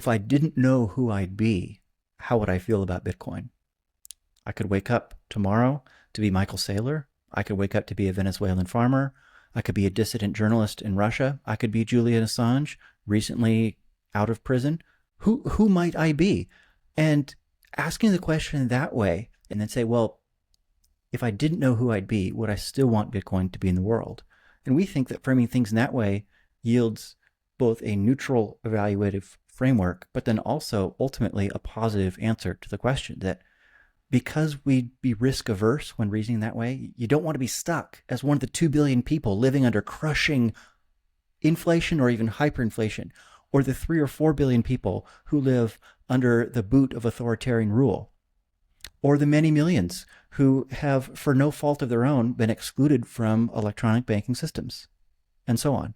If I didn't know who I'd be, how would I feel about Bitcoin? I could wake up tomorrow to be Michael Saylor. I could wake up to be a Venezuelan farmer. I could be a dissident journalist in Russia. I could be Julian Assange, recently out of prison. Who might I be? And asking the question that way, and then say, well, if I didn't know who I'd be, would I still want Bitcoin to be in the world? And we think that framing things in that way yields both a neutral evaluative framework, but then also ultimately a positive answer to the question that because we'd be risk averse when reasoning that way, you don't want to be stuck as one of the 2 billion people living under crushing inflation or even hyperinflation, or the 3 or 4 billion people who live under the boot of authoritarian rule, or the many millions who have, for no fault of their own, been excluded from electronic banking systems, and so on.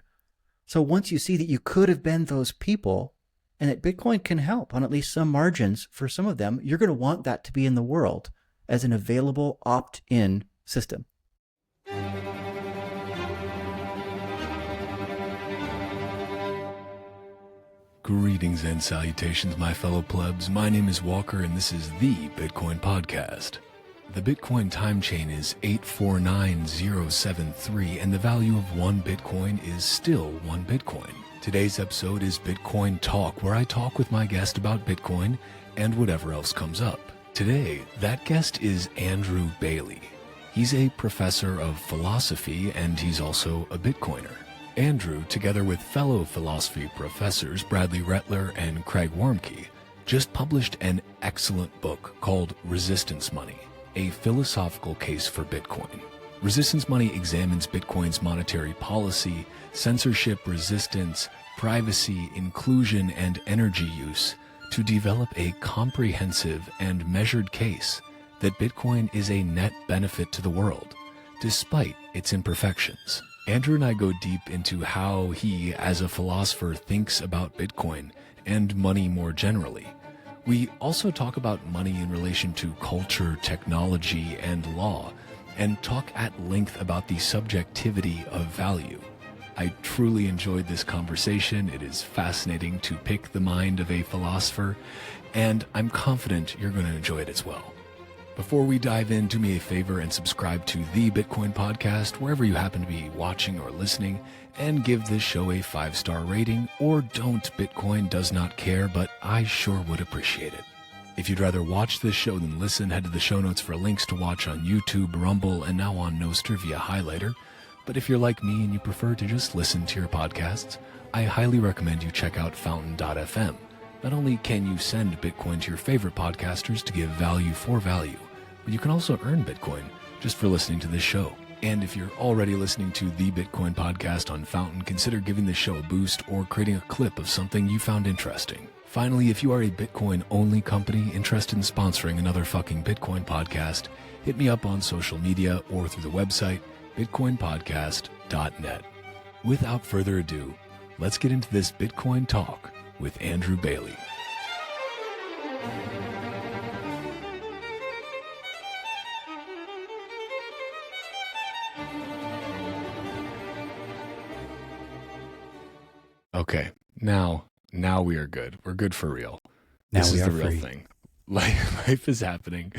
So once you see that you could have been those people, and that Bitcoin can help on at least some margins for some of them, you're going to want that to be in the world as an available opt-in system. Greetings and salutations, my fellow plebs. My name is Walker, and this is the Bitcoin Podcast. The Bitcoin time chain is 849073, and the value of 1 Bitcoin is still 1 Bitcoin. Today's episode is Bitcoin Talk, where I talk with my guest about Bitcoin and whatever else comes up. Today, that guest is Andrew Bailey. He's a professor of philosophy, and he's also a Bitcoiner. Andrew, together with fellow philosophy professors Bradley Rettler and Craig Warmke, just published an excellent book called Resistance Money, a philosophical case for Bitcoin. Resistance Money examines Bitcoin's monetary policy, censorship resistance, privacy, inclusion, and energy use to develop a comprehensive and measured case that Bitcoin is a net benefit to the world, despite its imperfections. Andrew and I go deep into how he, as a philosopher, thinks about Bitcoin and money more generally. We also talk about money in relation to culture, technology, and law, and talk at length about the subjectivity of value. I truly enjoyed this conversation. It is fascinating to pick the mind of a philosopher, and I'm confident you're going to enjoy it as well. Before we dive in, do me a favor and subscribe to the Bitcoin Podcast wherever you happen to be watching or listening, and give this show a 5-star rating, or don't. Bitcoin does not care, but I sure would appreciate it. If you'd rather watch this show than listen, head to the show notes for links to watch on YouTube, Rumble, and now on Nostr via Highlighter. But if you're like me and you prefer to just listen to your podcasts, I highly recommend you check out fountain.fm. Not only can you send Bitcoin to your favorite podcasters to give value for value, but you can also earn Bitcoin just for listening to this show. And if you're already listening to the Bitcoin Podcast on Fountain, consider giving the show a boost or creating a clip of something you found interesting. Finally, if you are a Bitcoin-only company interested in sponsoring another fucking Bitcoin podcast, hit me up on social media or through the website, bitcoinpodcast.net. Without further ado, let's get into this Bitcoin Talk with Andrew Bailey. Okay, now we are good. We're good for real. Now this we is are the real free. thing. Life is happening.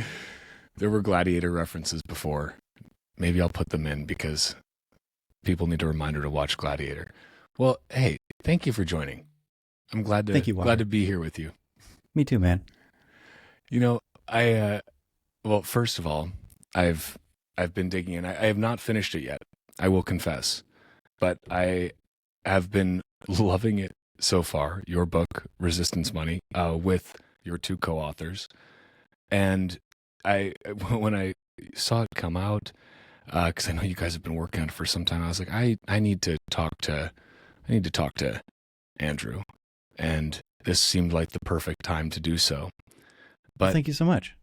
There were gladiator references before. Maybe I'll put them in because people need a reminder to watch Gladiator. Well, hey, thank you for joining. I'm glad Thank you, Walker. to be here with you. Me too, man. You know, well, first of all, I've been digging in. I have not finished it yet, I will confess, but I have been loving it so far. Your book, Resistance Money, with your 2 co-authors, and when I saw it come out, because I know you guys have been working on it for some time, I was like, I need to talk to Andrew, and this seemed like the perfect time to do so. But Thank you so much.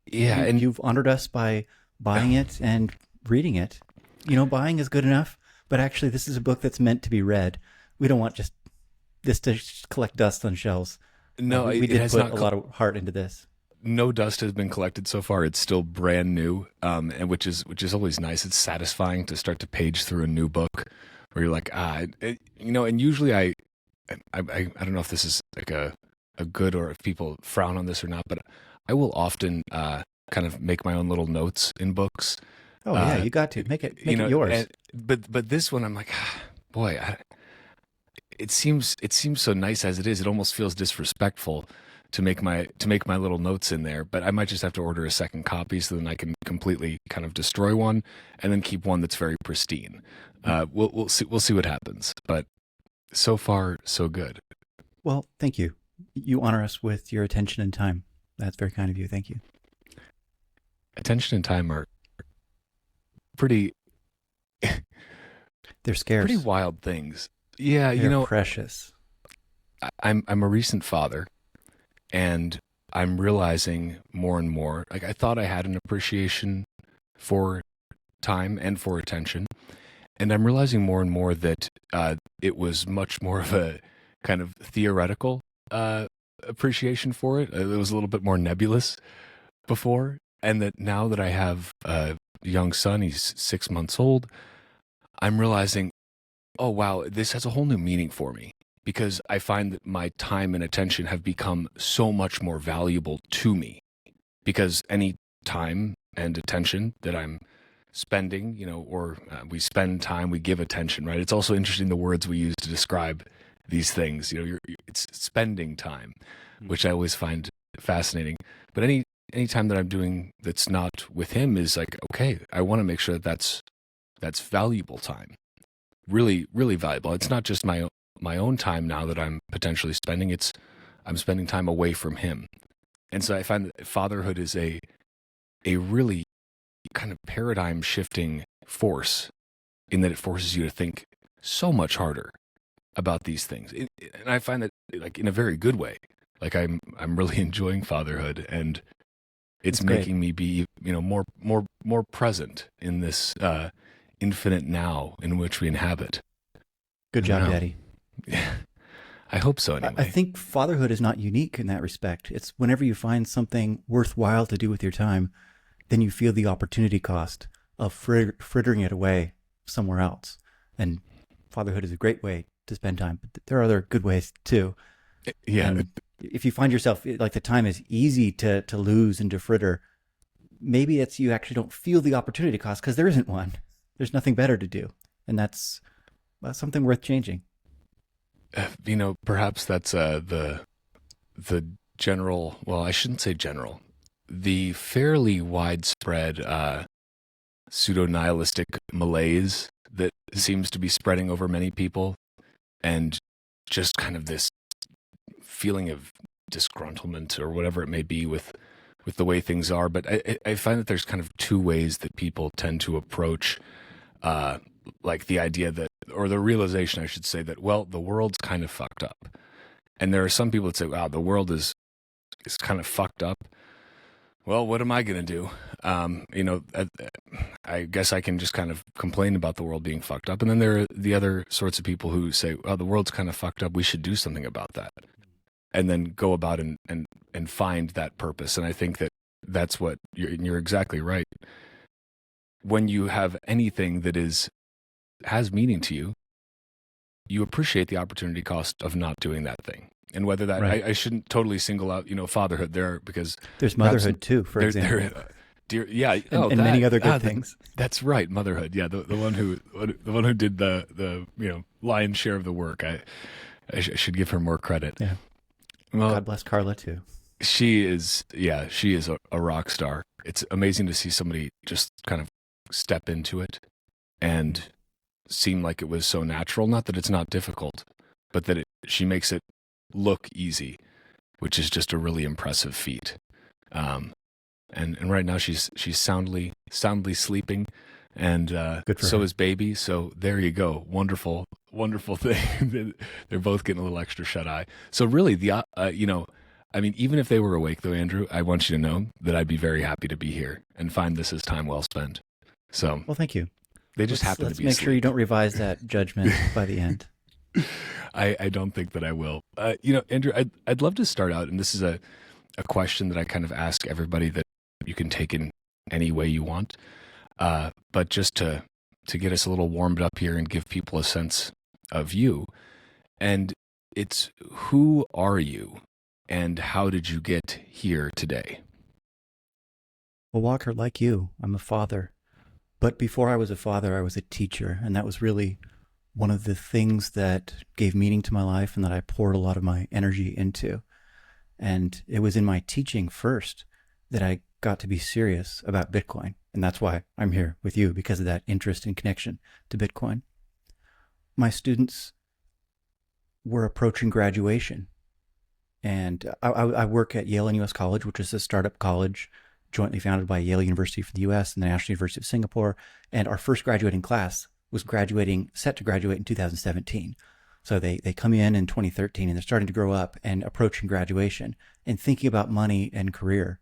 Yeah, and you've honored us by buying it and reading it. You know, buying is good enough, but actually this is a book that's meant to be read. We don't want just this to collect dust on shelves. No, we it did has put not a lot of heart into this. No dust has been collected so far. It's still brand new, and which is always nice. It's satisfying to start to page through a new book where you're like, and usually I don't know if this is like a a good, or if people frown on this or not, but I will often kind of make my own little notes in books. Oh yeah, you got to make it yours. But this one, I'm like, boy, it seems so nice as it is. It almost feels disrespectful to make my little notes in there. But I might just have to order a second copy so then I can completely kind of destroy one and then keep one that's very pristine. We'll see what happens. But so far, so good. Well, thank you. You honor us with your attention and time. That's very kind of you. Thank you. Attention and time are pretty. They're scarce. Pretty wild things. Yeah, They're precious. I'm a recent father, and I'm realizing more and more. Like, I thought I had an appreciation for time and for attention, and I'm realizing more and more that it was much more of a kind of theoretical appreciation for it. It was a little bit more nebulous before, and that now that I have a young son, he's 6 months old, I'm realizing, oh wow, this has a whole new meaning for me, because I find that my time and attention have become so much more valuable to me, because any time and attention that I'm spending, or we spend time, we give attention, right? It's also interesting the words we use to describe these things. It's spending time, which I always find fascinating. But any time that I'm doing that's not with him is like, okay, I want to make sure that that's valuable time, really, really valuable. It's not just my own time now that I'm potentially spending. I'm spending time away from him, and so I find that fatherhood is a really kind of paradigm shifting force, in that it forces you to think so much harder about these things. And I find that, like, in a very good way. Like, I'm really enjoying fatherhood, and it's making me be, more present in this infinite now in which we inhabit. Good job, Daddy. Yeah, I hope so anyway. I think fatherhood is not unique in that respect. It's whenever you find something worthwhile to do with your time, then you feel the opportunity cost of frittering it away somewhere else. And fatherhood is a great way to spend time, but there are other good ways too. Yeah. And if you find yourself, like, the time is easy to lose and to fritter, maybe it's you actually don't feel the opportunity cost because there isn't one. There's nothing better to do. And that's something worth changing. Perhaps that's the general, well, I shouldn't say general, the fairly widespread pseudo-nihilistic malaise that seems to be spreading over many people, and just kind of this feeling of disgruntlement or whatever it may be with the way things are. But I find that there's kind of two ways that people tend to approach like the idea that, or the realization, I should say, that, well, the world's kind of fucked up. And there are some people that say, wow, the world is kind of fucked up. Well, what am I going to do? I guess I can just kind of complain about the world being fucked up. And then there are the other sorts of people who say, well, the world's kind of fucked up. We should do something about that. And then go about and find that purpose. And I think that that's what you're exactly right. When you have anything that has meaning to you, you appreciate the opportunity cost of not doing that thing. And whether that, right. I shouldn't totally single out, fatherhood there, because there's motherhood too, for example. And many other good things. That's right, motherhood. Yeah, the one who did the lion's share of the work. I should give her more credit. Yeah. Well, God bless Carla too. She is a rock star. It's amazing to see somebody just kind of step into it and seem like it was so natural. Not that it's not difficult, but that she makes it look easy, which is just a really impressive feat. And right now she's soundly sleeping, and so is baby. So there you go, wonderful thing. They're both getting a little extra shut eye. So really, even if they were awake though, Andrew, I want you to know that I'd be very happy to be here and find this as time well spent. So well, thank you. They just happen to be. Let's make sure you don't revise that judgment by the end. I don't think that I will. Andrew, I'd love to start out, and this is a question that I kind of ask everybody that you can take in any way you want, but just to get us a little warmed up here and give people a sense of you. And it's, who are you and how did you get here today? Well, Walker, like you, I'm a father. But before I was a father, I was a teacher. And that was really one of the things that gave meaning to my life and that I poured a lot of my energy into. And it was in my teaching first that I got to be serious about Bitcoin. And that's why I'm here with you, because of that interest and connection to Bitcoin. My students were approaching graduation. And I work at Yale and US College, which is a startup college jointly founded by Yale University for the US and the National University of Singapore. And our first graduating class was set to graduate in 2017. So they come in 2013 and they're starting to grow up and approaching graduation and thinking about money and career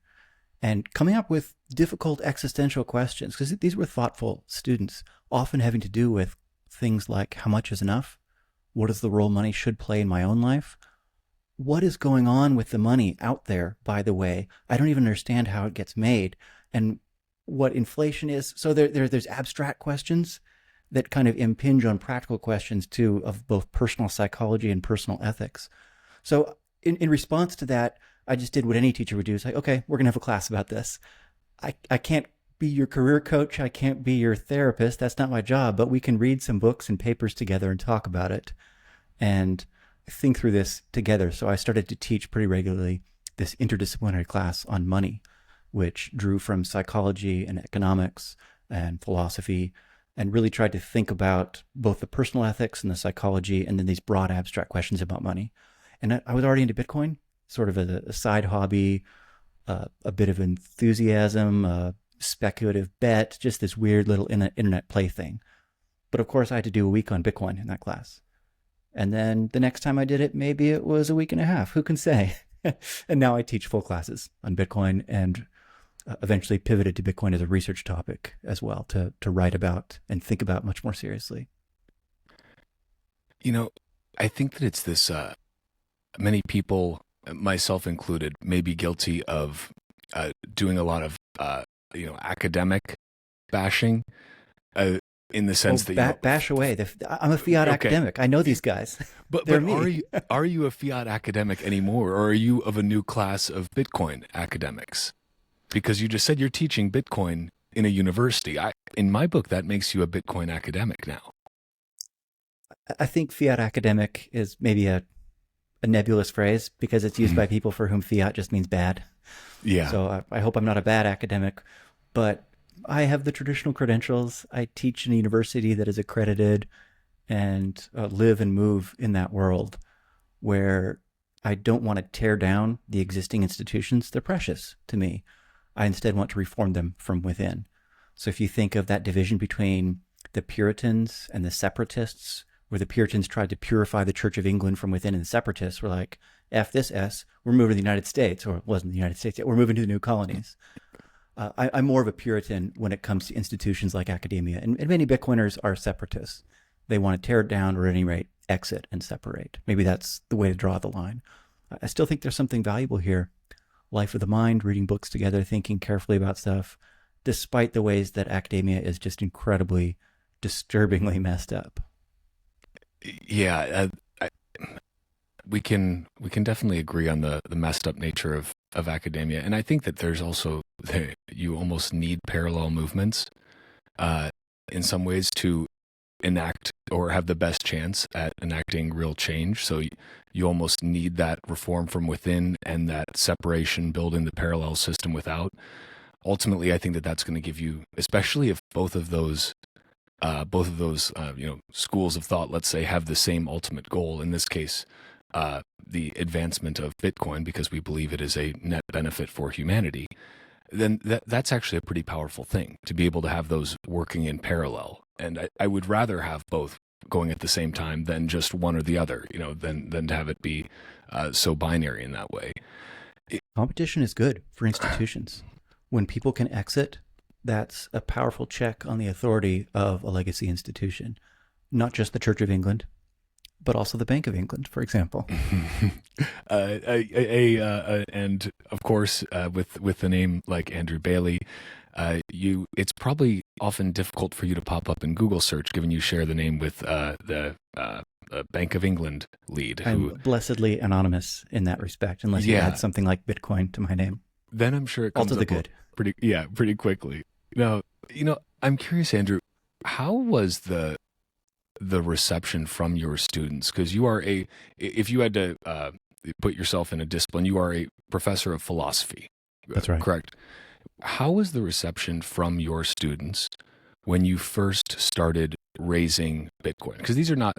and coming up with difficult existential questions, because these were thoughtful students, often having to do with things like how much is enough? What is the role money should play in my own life? What is going on with the money out there, by the way? I don't even understand how it gets made and what inflation is. So there's abstract questions that kind of impinge on practical questions too, of both personal psychology and personal ethics. So in response to that, I just did what any teacher would do. It's like, okay, we're going to have a class about this. I can't be your career coach. I can't be your therapist. That's not my job, but we can read some books and papers together and talk about it and think through this together. So I started to teach pretty regularly this interdisciplinary class on money, which drew from psychology and economics and philosophy, and really tried to think about both the personal ethics and the psychology, and then these broad abstract questions about money. And I was already into Bitcoin, sort of a side hobby, a bit of enthusiasm, a speculative bet, just this weird little internet plaything. But of course, I had to do a week on Bitcoin in that class. And then the next time I did it, maybe it was a week and a half. Who can say? And now I teach full classes on Bitcoin and eventually pivoted to Bitcoin as a research topic as well to write about and think about much more seriously. You know, I think that it's this, many people, myself included, may be guilty of doing a lot of, academic bashing in the sense that bash away. I'm a fiat academic. I know these guys. But are you a fiat academic anymore, or are you of a new class of Bitcoin academics? Because you just said you're teaching Bitcoin in a university. In my book, that makes you a Bitcoin academic now. I think fiat academic is maybe a nebulous phrase because it's used by people for whom fiat just means bad. Yeah. So I hope I'm not a bad academic, but I have the traditional credentials. I teach in a university that is accredited and live and move in that world where I don't want to tear down the existing institutions. They're precious to me. I instead want to reform them from within. So if you think of that division between the Puritans and the separatists, where the Puritans tried to purify the Church of England from within, and the separatists were like, F this S, we're moving to the United States, or it wasn't the United States yet, we're moving to the new colonies. I'm more of a Puritan when it comes to institutions like academia, and many Bitcoiners are separatists. They want to tear it down, or at any rate, exit and separate. Maybe that's the way to draw the line. I still think there's something valuable here. Life of the mind, reading books together, thinking carefully about stuff, despite the ways that academia is just incredibly, disturbingly messed up. Yeah, we can definitely agree on the messed up nature of academia, and I think that there's also you almost need parallel movements in some ways to enact or have the best chance at enacting real change. So you almost need that reform from within and that separation, building the parallel system without. Ultimately, I think that that's going to give you, especially if both of those schools of thought, let's say, have the same ultimate goal. In this case, the advancement of Bitcoin, because we believe it is a net benefit for humanity. Then that's actually a pretty powerful thing to be able to have those working in parallel. And I would rather have both going at the same time than just one or the other, than to have it be so binary in that way. Competition is good for institutions. When people can exit, that's a powerful check on the authority of a legacy institution, not just the Church of England, but also the Bank of England, for example. And of course, with a name like Andrew Bailey, it's probably often difficult for you to pop up in Google search, given you share the name with the Bank of England lead I'm who, blessedly anonymous in that respect, unless you yeah, add something like Bitcoin to my name. then I'm sure it All comes to the up good. pretty quickly. Now, I'm curious, Andrew, how was the reception from your students? Because if you had to put yourself in a discipline, you are a professor of philosophy, That's right. correct? How was the reception from your students when you first started raising Bitcoin? Because these are not,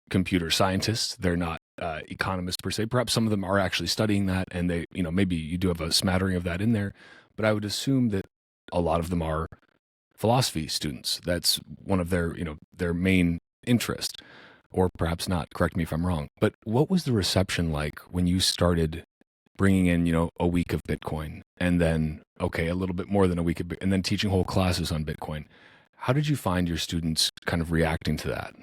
computer scientists. They're not economists per se. Perhaps some of them are actually studying that, and they, maybe you do have a smattering of that in there. But I would assume that a lot of them are philosophy students. That's one of their, their main interest, or perhaps not. Correct me if I'm wrong. But what was the reception like when you started bringing in, a week of Bitcoin, and then, okay, a little bit more than a week of, and then teaching whole classes on Bitcoin? How did you find your students kind of reacting to that?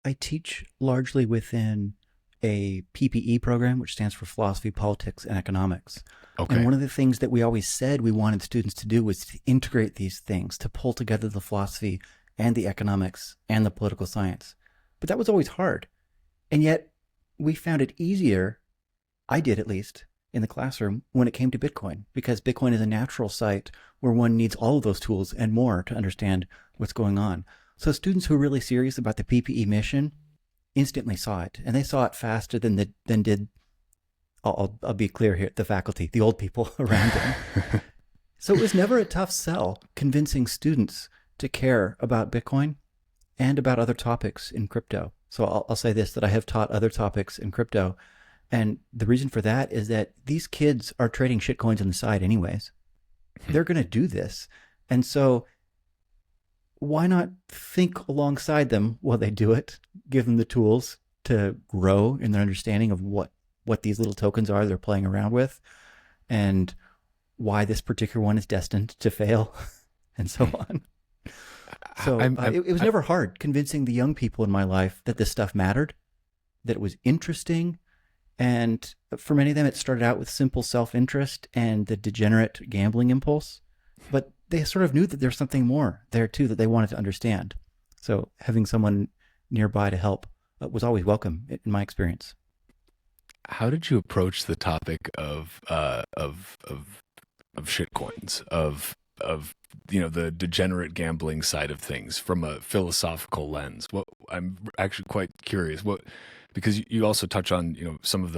I teach largely within a PPE program, which stands for Philosophy, Politics, and Economics. Okay. And one of the things that we always said we wanted students to do was to integrate these things, to pull together the philosophy and the economics and the political science. But that was always hard. And yet we found it easier, I did at least, in the classroom when it came to Bitcoin, because Bitcoin is a natural site where one needs all of those tools and more to understand what's going on. So students who are really serious about the PPE mission instantly saw it, and they saw it faster than did, I'll be clear here, the faculty, the old people around them. So it was never a tough sell convincing students to care about Bitcoin and about other topics in crypto. So I'll say this, that I have taught other topics in crypto, and the reason for that is that these kids are trading shitcoins on the side anyways. They're going to do this. And so why not think alongside them while they do it, give them the tools to grow in their understanding of what these little tokens are they're playing around with, and why this particular one is destined to fail, and so on. So it was never hard convincing the young people in my life that this stuff mattered, that it was interesting. And for many of them, it started out with simple self-interest and the degenerate gambling impulse. But they sort of knew that there's something more there too that they wanted to understand. So having someone nearby to help was always welcome in my experience. How did you approach the topic of shitcoins, of the degenerate gambling side of things from a philosophical lens? What I'm actually quite curious. Because you also touch on some of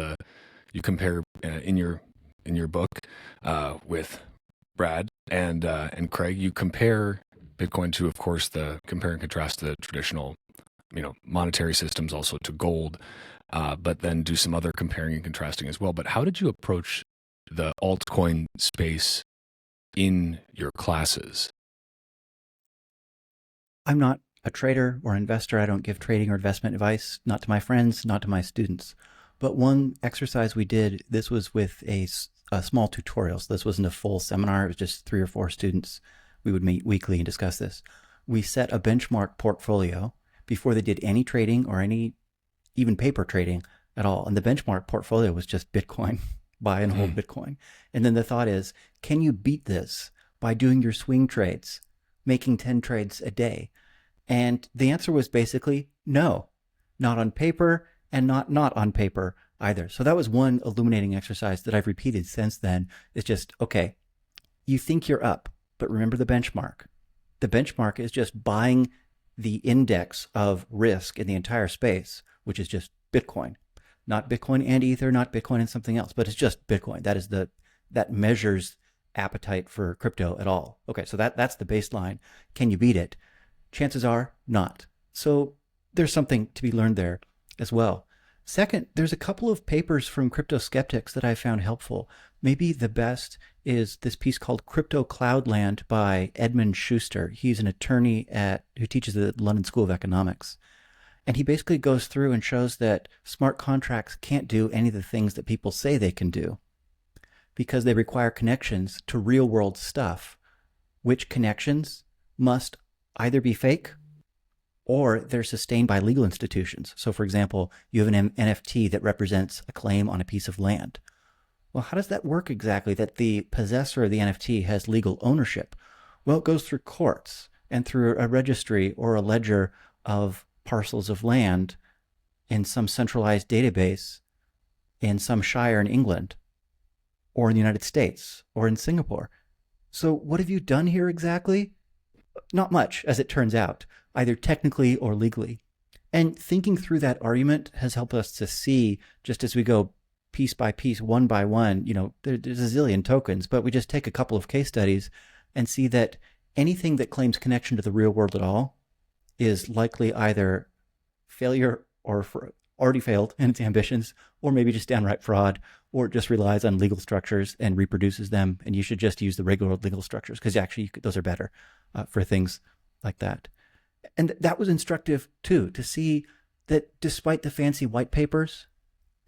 you compare in your book with Brad and Craig. You compare Bitcoin to, of course, compare and contrast the traditional monetary systems, also to gold, but then do some other comparing and contrasting as well. But how did you approach the altcoin space in your classes? I'm not a trader or investor. I don't give trading or investment advice, not to my friends, not to my students. But one exercise we did, this was with a small tutorial. So this wasn't a full seminar. It was just 3 or 4 students. We would meet weekly and discuss this. We set a benchmark portfolio before they did any trading or any even paper trading at all. And the benchmark portfolio was just Bitcoin, buy and hold Bitcoin. And then the thought is, can you beat this by doing your swing trades, making 10 trades a day? And the answer was basically no, not on paper and not on paper either. So that was one illuminating exercise that I've repeated since then. It's just, okay, you think you're up, but remember the benchmark. The benchmark is just buying the index of risk in the entire space, which is just Bitcoin, not Bitcoin and Ether, not Bitcoin and something else, but it's just Bitcoin. That measures appetite for crypto at all. Okay, so that's the baseline. Can you beat it? Chances are not. So there's something to be learned there as well. Second, there's a couple of papers from crypto skeptics that I found helpful. Maybe the best is this piece called Crypto Cloudland by Edmund Schuster. He's an attorney who teaches at the London School of Economics. And he basically goes through and shows that smart contracts can't do any of the things that people say they can do because they require connections to real world stuff, which connections must either be fake or they're sustained by legal institutions. So for example, you have an NFT that represents a claim on a piece of land. Well, how does that work exactly, that the possessor of the NFT has legal ownership? Well, it goes through courts and through a registry or a ledger of parcels of land in some centralized database in some shire in England or in the United States or in Singapore. So what have you done here exactly? Not much, as it turns out, either technically or legally. And thinking through that argument has helped us to see, just as we go piece by piece, one by one, there's a zillion tokens, but we just take a couple of case studies and see that anything that claims connection to the real world at all is likely either failure or already failed in its ambitions, or maybe just downright fraud, or it just relies on legal structures and reproduces them. And you should just use the regular legal structures because actually those are better for things like that. And that was instructive too, to see that despite the fancy white papers,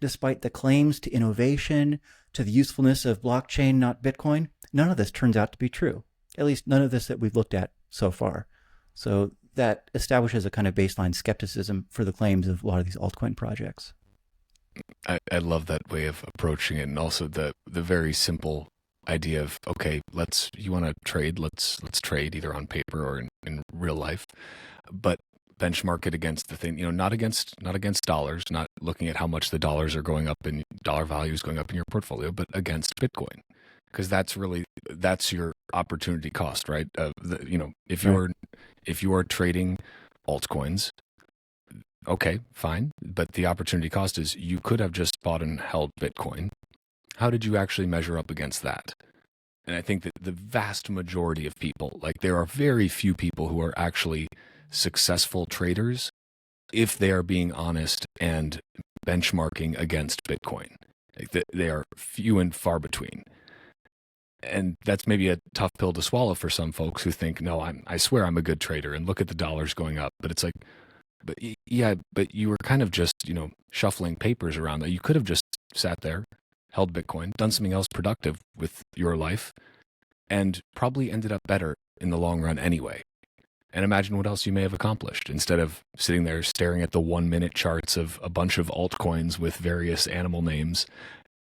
despite the claims to innovation, to the usefulness of blockchain, not Bitcoin, none of this turns out to be true. At least none of this that we've looked at so far. So that establishes a kind of baseline skepticism for the claims of a lot of these altcoin projects. I love that way of approaching it, and also the very simple idea of, okay, you want to trade, let's trade either on paper or in real life, but benchmark it against the thing, not against dollars, not looking at how much the dollars are going up and dollar value is going up in your portfolio, but against Bitcoin, because that's your opportunity cost, right? If you are trading altcoins, okay, fine, but the opportunity cost is you could have just bought and held Bitcoin. How did you actually measure up against that? And I think that the vast majority of people, like there are very few people who are actually successful traders if they are being honest and benchmarking against Bitcoin. Like they are few and far between. And that's maybe a tough pill to swallow for some folks who think, no, I swear I'm a good trader and look at the dollars going up. But it's like, but you were kind of just, shuffling papers around. That you could have just sat there, held Bitcoin, done something else productive with your life, and probably ended up better in the long run anyway. And imagine what else you may have accomplished instead of sitting there staring at the 1 minute charts of a bunch of altcoins with various animal names.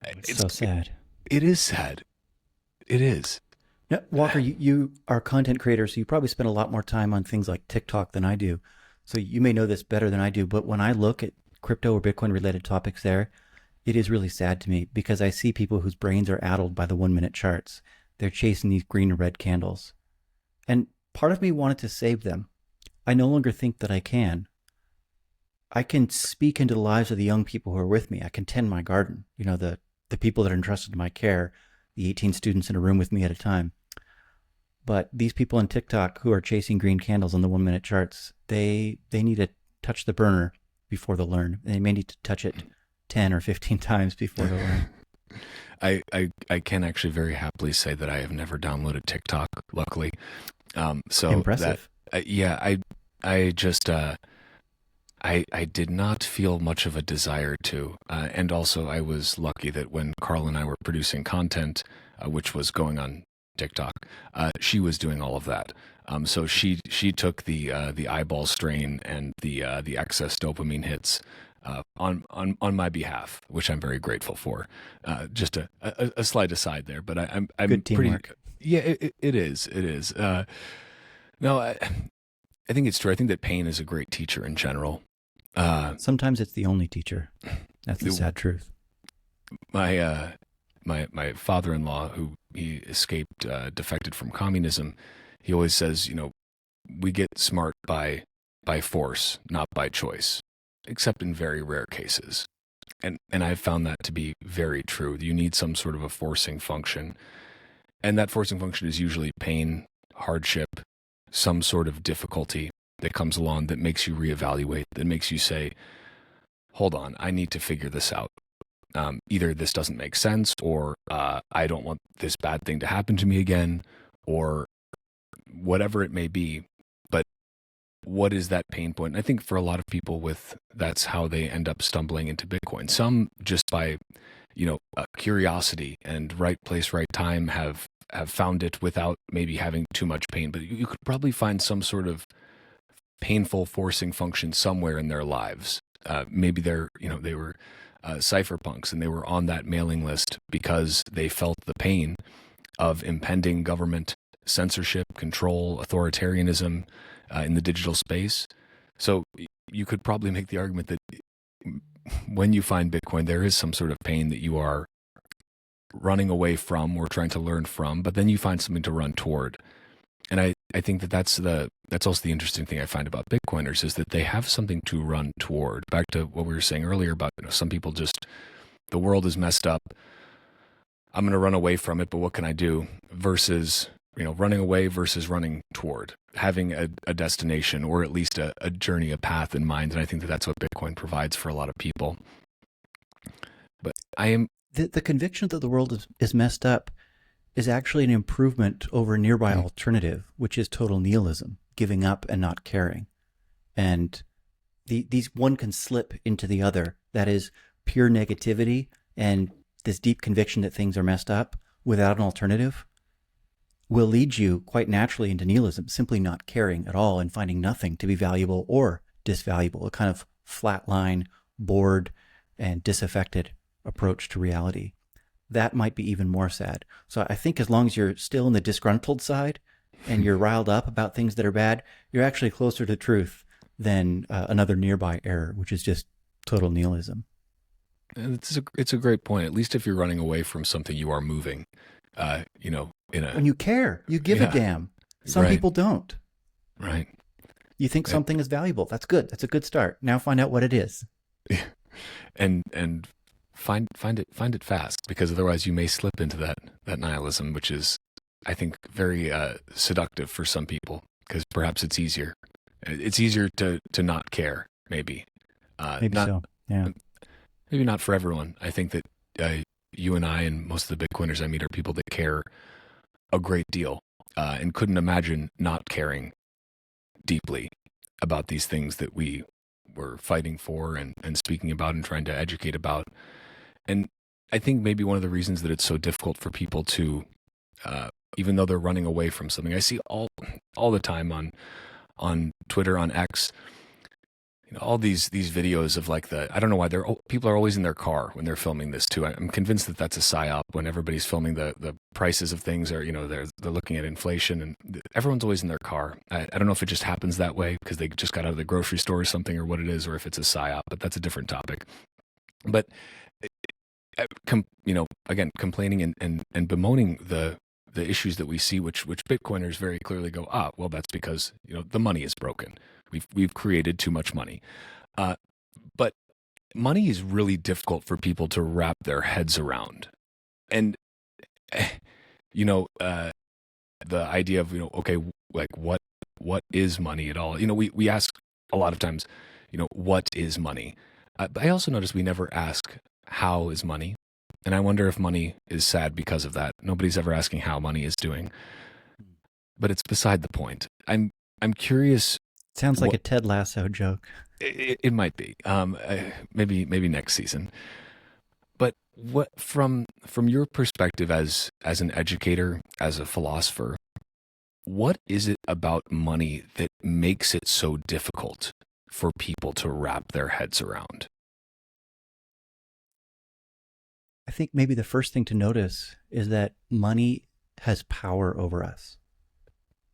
It's so sad. It is sad. It is. Now, Walker, you are a content creator, so you probably spend a lot more time on things like TikTok than I do. So you may know this better than I do, but when I look at crypto or Bitcoin related topics there, it is really sad to me because I see people whose brains are addled by the 1 minute charts. They're chasing these green or red candles. And part of me wanted to save them. I no longer think that I can. I can speak into the lives of the young people who are with me. I can tend my garden, the people that are entrusted to my care, the 18 students in a room with me at a time. But these people on TikTok who are chasing green candles on the 1 minute charts, they need to touch the burner before they learn. They may need to touch it 10 or 15 times before they learn. I can actually very happily say that I have never downloaded TikTok, luckily. So impressive. I just I did not feel much of a desire to, and also I was lucky that when Carl and I were producing content, which was going on TikTok, she was doing all of that. So she took the eyeball strain and the excess dopamine hits on my behalf, which I'm very grateful for. Just a slight aside there, but I'm good teamwork. Yeah, it is. No, I think it's true. I think that pain is a great teacher in general. Sometimes it's the only teacher. That's the sad truth. My father-in-law, who he escaped, defected from communism, he always says, we get smart by force, not by choice, except in very rare cases. And I've found that to be very true. You need some sort of a forcing function. And that forcing function is usually pain, hardship, some sort of difficulty that comes along that makes you reevaluate, that makes you say, hold on, I need to figure this out. Either this doesn't make sense, or I don't want this bad thing to happen to me again, or whatever it may be. But what is that pain point? And I think for a lot of people that's how they end up stumbling into Bitcoin. Some just by, curiosity and right place, right time have found it without maybe having too much pain. But you could probably find some sort of painful forcing function somewhere in their lives. Maybe they were cypherpunks and they were on that mailing list because they felt the pain of impending government censorship, control, authoritarianism in the digital space. So you could probably make the argument that when you find Bitcoin, there is some sort of pain that you are running away from or trying to learn from, but then you find something to run toward. And I think that that's also the interesting thing I find about Bitcoiners is that they have something to run toward. Back to what we were saying earlier about, some people just, the world is messed up. I'm going to run away from it, but what can I do? Versus, running away versus running toward, having a destination or at least a journey, a path in mind. And I think that that's what Bitcoin provides for a lot of people. But I am... The conviction that the world is messed up is actually an improvement over a nearby alternative, which is total nihilism, giving up and not caring. And these one can slip into the other. That is pure negativity and this deep conviction that things are messed up without an alternative will lead you quite naturally into nihilism, simply not caring at all and finding nothing to be valuable or disvaluable, a kind of flat line, bored, and disaffected approach to reality. That might be even more sad. So I think as long as you're still in the disgruntled side and you're riled up about things that are bad, you're actually closer to truth than another nearby error, which is just total nihilism. And it's a great point. At least if you're running away from something, you are moving. When you care, you give a damn. Some people don't. Right. You think something is valuable. That's good. That's a good start. Now find out what it is. And find it fast, because otherwise you may slip into that nihilism, which is, I think, very seductive for some people, because perhaps it's easier. It's easier to not care, maybe. Maybe so. Yeah. Maybe not for everyone. I think that you and I and most of the Bitcoiners I meet are people that care a great deal and couldn't imagine not caring deeply about these things that we were fighting for and speaking about and trying to educate about. And I think maybe one of the reasons that it's so difficult for people to, even though they're running away from something, I see all the time on Twitter, on X, all these videos of I don't know why people are always in their car when they're filming this too. I'm convinced that that's a psyop when everybody's filming the prices of things, or they're looking at inflation, and everyone's always in their car. I don't know if it just happens that way because they just got out of the grocery store or something, or what it is, or if it's a psyop, but that's a different topic. But again, complaining and bemoaning the issues that we see, which Bitcoiners very clearly go, well, that's because the money is broken. We've created too much money. But money is really difficult for people to wrap their heads around. And, the idea of, okay, what is money at all? We ask a lot of times, what is money? But I also notice we never ask, how is money? And I wonder if money is sad because of that. Nobody's ever asking how money is doing. But it's beside the point. I'm curious. Sounds like a Ted Lasso joke. It might be. Maybe next season. But what from your perspective as an educator, as a philosopher, what is it about money that makes it so difficult for people to wrap their heads around? I think maybe the first thing to notice is that money has power over us,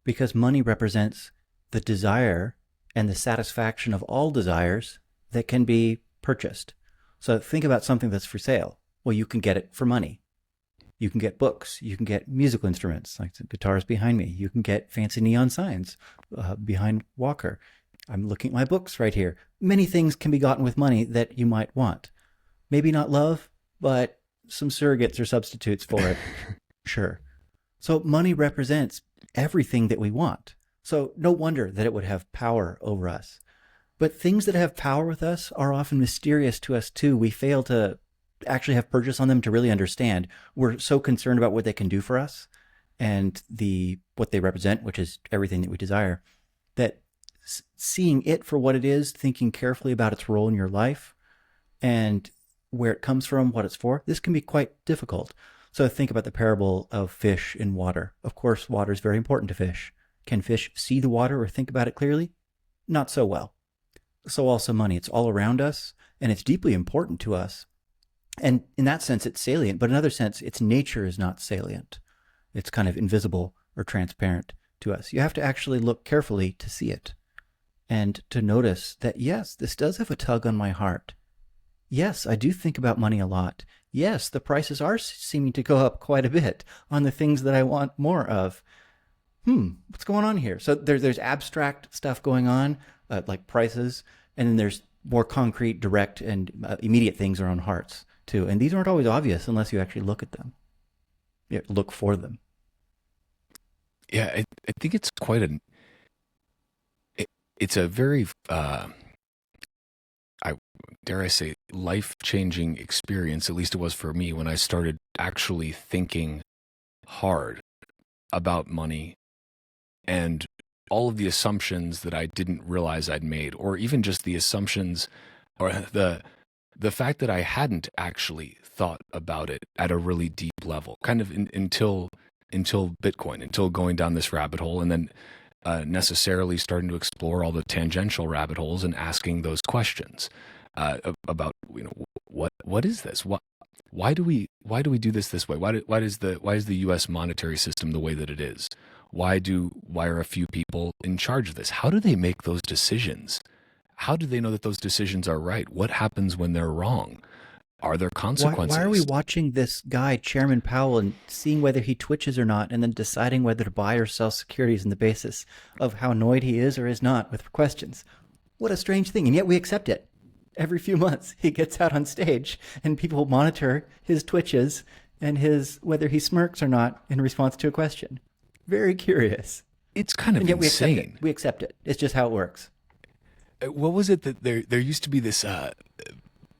because money represents the desire and the satisfaction of all desires that can be purchased. So think about something that's for sale. Well, you can get it for money. You can get books. You can get musical instruments, like the guitars behind me. You can get fancy neon signs behind Walker. I'm looking at my books right here. Many things can be gotten with money that you might want. Maybe not love, but some surrogates or substitutes for it. Sure. So money represents everything that we want. So no wonder that it would have power over us. But things that have power with us are often mysterious to us too. We fail to actually have purchase on them to really understand. We're so concerned about what they can do for us and what they represent, which is everything that we desire, that seeing it for what it is, thinking carefully about its role in your life and where it comes from, what it's for, this can be quite difficult. So think about the parable of fish in water. Of course, water is very important to fish. Can fish see the water or think about it clearly? Not so well. So also money. It's all around us, and it's deeply important to us. And in that sense, it's salient. But in another sense, its nature is not salient. It's kind of invisible or transparent to us. You have to actually look carefully to see it. and to notice that, yes, this does have a tug on my heart. Yes, I do think about money a lot. Yes, the prices are seeming to go up quite a bit on the things that I want more of. What's going on here? So there's abstract stuff going on, like prices, and then there's more concrete, direct, and immediate things around hearts too. And these aren't always obvious unless you actually look at them. Yeah, look for them. Yeah, I think it's quite it's a very, I dare I say, life-changing experience, at least it was for me, when I started actually thinking hard about money and all of the assumptions that I didn't realize I'd made, or even just the assumptions or the fact that I hadn't actually thought about it at a really deep level, kind of until Bitcoin, until going down this rabbit hole, and then necessarily starting to explore all the tangential rabbit holes and asking those questions about, what is this? Why do we do this way? Why is the U.S. monetary system the way that it is? Why are a few people in charge of this? How do they make those decisions? How do they know that those decisions are right? What happens when they're wrong? Are there consequences? Why are we watching this guy, Chairman Powell, and seeing whether he twitches or not, and then deciding whether to buy or sell securities on the basis of how annoyed he is or is not with questions? What a strange thing, and yet we accept it. Every few months, he gets out on stage, and people monitor his twitches and whether he smirks or not in response to a question. Very curious. It's kind of insane. We accept it. It's just how it works. What was it that there used to be this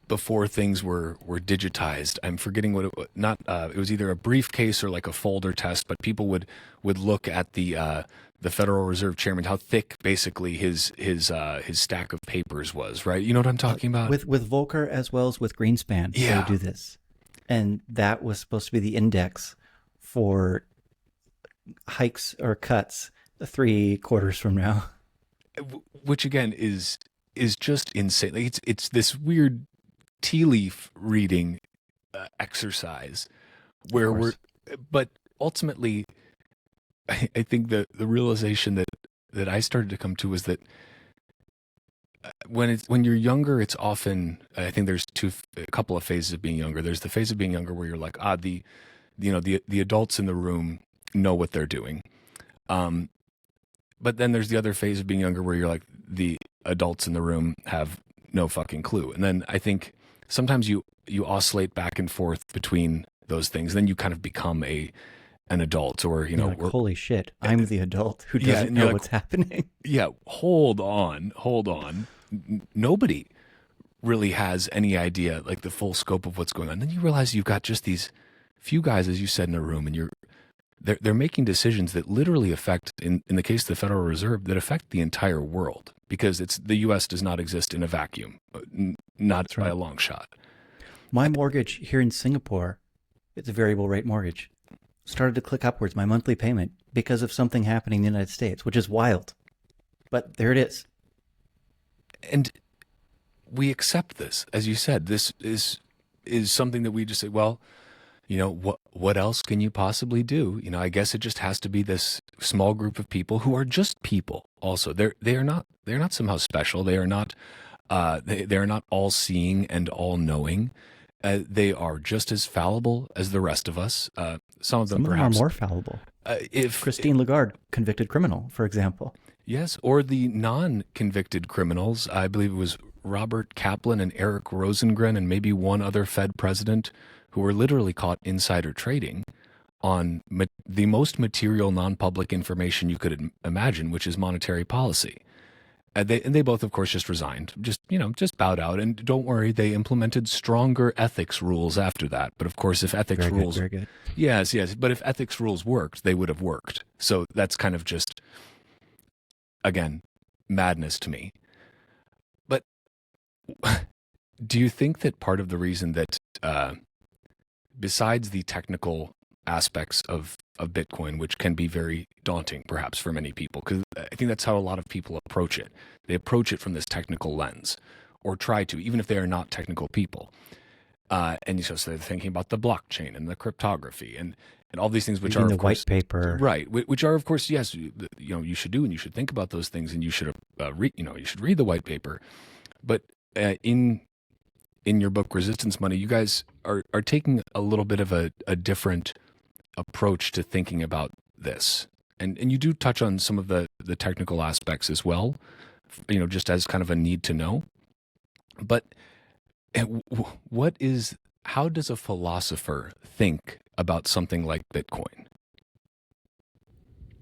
before things were digitized? I'm forgetting what it was. It was either a briefcase or like a folder test, but people would look at the Federal Reserve Chairman, how thick basically his stack of papers was, right? You know what I'm talking about? With Volcker as well as with Greenspan, yeah, they do this, and that was supposed to be the index for hikes or cuts 3 quarters from now. Which again is just insane. Like it's this weird tea leaf reading exercise where but ultimately, I think the realization that I started to come to was that when you're younger, it's often, I think there's a couple of phases of being younger. There's the phase of being younger where you're like, the adults in the room know what they're doing. But then there's the other phase of being younger where you're like, the adults in the room have no fucking clue. And then I think sometimes you oscillate back and forth between those things. Then you kind of become an adult, or like, holy shit, I'm the adult who doesn't know what's happening. Yeah, hold on. Nobody really has any idea, like, the full scope of what's going on. Then you realize you've got just these few guys, as you said, in a room, and they're making decisions that literally affect, in the case of the Federal Reserve, that affect the entire world, because the U.S. does not exist in a vacuum, not by a long shot. My mortgage here in Singapore, it's a variable rate mortgage, started to click upwards, my monthly payment, because of something happening in the United States, which is wild. But there it is. And we accept this. As you said, this is something that we just say, well, what else can you possibly do? I guess it just has to be this small group of people who are just people. Also, they're not somehow special. They are not they are not all seeing and all knowing. They are just as fallible as the rest of us. Some of them perhaps are more fallible. If Christine Lagarde, convicted criminal, for example. Yes, or the non-convicted criminals. I believe it was Robert Kaplan and Eric Rosengren and maybe one other Fed president who were literally caught insider trading on the most material non-public information you could imagine, which is monetary policy. They both, of course, just resigned, just bowed out. And don't worry, they implemented stronger ethics rules after that. But of course, if ethics rules, very good. Yes. But if ethics rules worked, they would have worked. So that's kind of just, again, madness to me. But do you think that part of the reason that, besides the technical aspects of Bitcoin, which can be very daunting perhaps for many people, because I think that's how a lot of people approach it. They approach it from this technical lens, or try to, even if they are not technical people. And so they're thinking about the blockchain and the cryptography and all these things, which Reading are, the of course, white paper. right, which are, of course, yes, you should do, and you should think about those things, and you should read, you should read the white paper. But in your book, Resistance Money, you guys are taking a little bit of a different approach to thinking about this. And you do touch on some of the technical aspects as well, just as kind of a need to know. But how does a philosopher think about something like Bitcoin?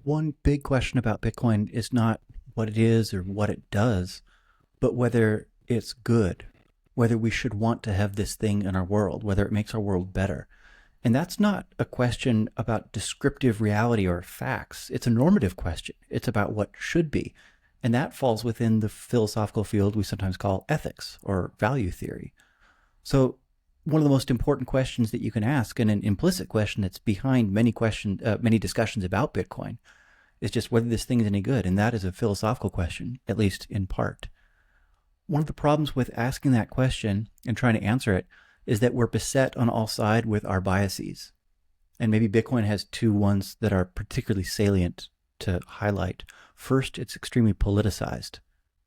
One big question about Bitcoin is not what it is or what it does, but whether it's good, whether we should want to have this thing in our world, whether it makes our world better. And that's not a question about descriptive reality or facts. It's a normative question. It's about what should be. And that falls within the philosophical field we sometimes call ethics or value theory. So one of the most important questions that you can ask, and an implicit question that's behind many discussions about Bitcoin, is just whether this thing is any good. And that is a philosophical question, at least in part. One of the problems with asking that question and trying to answer it is that we're beset on all sides with our biases. And maybe Bitcoin has two ones that are particularly salient to highlight. First, it's extremely politicized.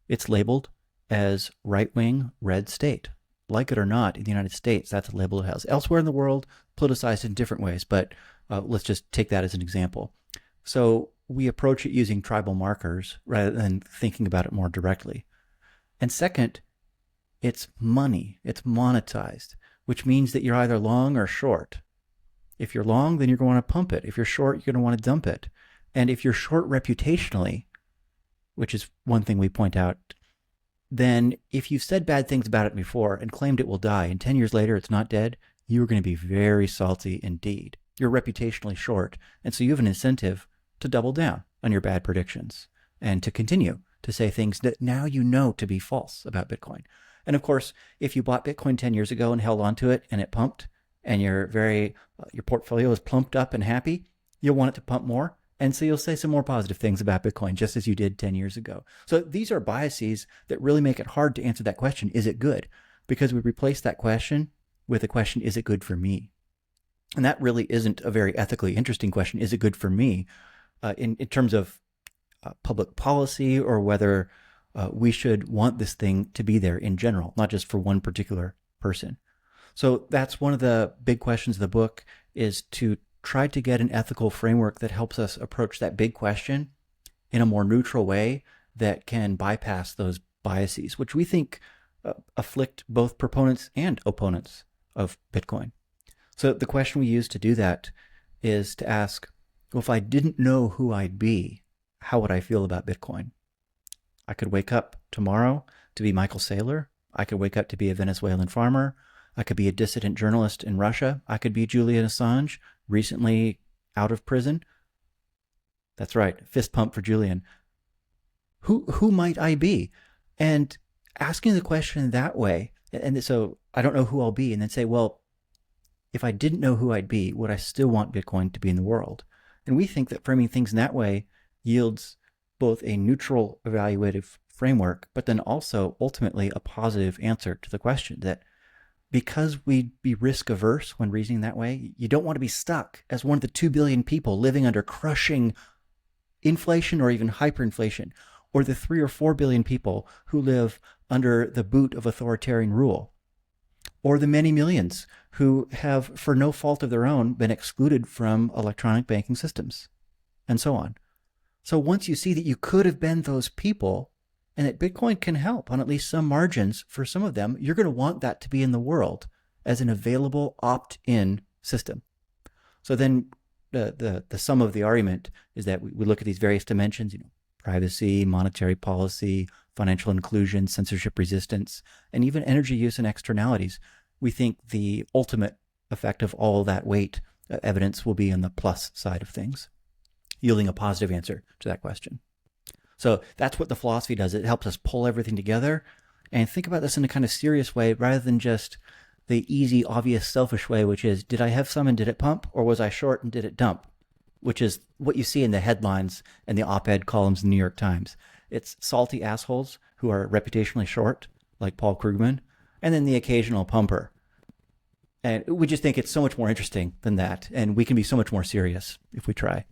It's labeled as right-wing red state. Like it or not, in the United States, that's a label it has. Elsewhere in the world, politicized in different ways, but let's just take that as an example. So we approach it using tribal markers rather than thinking about it more directly. And second, it's money. It's monetized, which means that you're either long or short. If you're long, then you're going to want to pump it. If you're short, you're going to want to dump it. And if you're short reputationally, which is one thing we point out, then if you've said bad things about it before and claimed it will die, and 10 years later it's not dead, you're going to be very salty indeed. You're reputationally short, and so you have an incentive to double down on your bad predictions and to continue to say things that now you know to be false about Bitcoin. And of course, if you bought Bitcoin 10 years ago and held onto it and it pumped, and your portfolio is plumped up and happy, you'll want it to pump more. And so you'll say some more positive things about Bitcoin, just as you did 10 years ago. So these are biases that really make it hard to answer that question, is it good? Because we replace that question with the question, is it good for me? And that really isn't a very ethically interesting question, is it good for me? In terms of public policy, or whether we should want this thing to be there in general, not just for one particular person. So that's one of the big questions of the book, is to try to get an ethical framework that helps us approach that big question in a more neutral way that can bypass those biases, which we think afflict both proponents and opponents of Bitcoin. So the question we use to do that is to ask, well, if I didn't know who I'd be, how would I feel about Bitcoin? I could wake up tomorrow to be Michael Saylor. I could wake up to be a Venezuelan farmer. I could be a dissident journalist in Russia. I could be Julian Assange, recently out of prison. That's right, fist pump for Julian. Who might I be? And asking the question that way, and so I don't know who I'll be, and then say, well, if I didn't know who I'd be, would I still want Bitcoin to be in the world? And we think that framing things in that way yields both a neutral evaluative framework, but then also ultimately a positive answer to the question, that because we'd be risk averse when reasoning that way, you don't want to be stuck as one of the 2 billion people living under crushing inflation or even hyperinflation, or the 3 or 4 billion people who live under the boot of authoritarian rule, or the many millions who have, for no fault of their own, been excluded from electronic banking systems, and so on. So once you see that you could have been those people, and that Bitcoin can help on at least some margins for some of them, you're going to want that to be in the world as an available opt-in system. So then the sum of the argument is that we look at these various dimensions, privacy, monetary policy, financial inclusion, censorship resistance, and even energy use and externalities. We think the ultimate effect of all that weight evidence will be on the plus side of things, yielding a positive answer to that question. So that's what the philosophy does. It helps us pull everything together and think about this in a kind of serious way, rather than just the easy, obvious, selfish way, which is, did I have some and did it pump, or was I short and did it dump? Which is what you see in the headlines and the op-ed columns in the New York Times. It's salty assholes who are reputationally short, like Paul Krugman, and then the occasional pumper. And we just think it's so much more interesting than that. And we can be so much more serious if we try.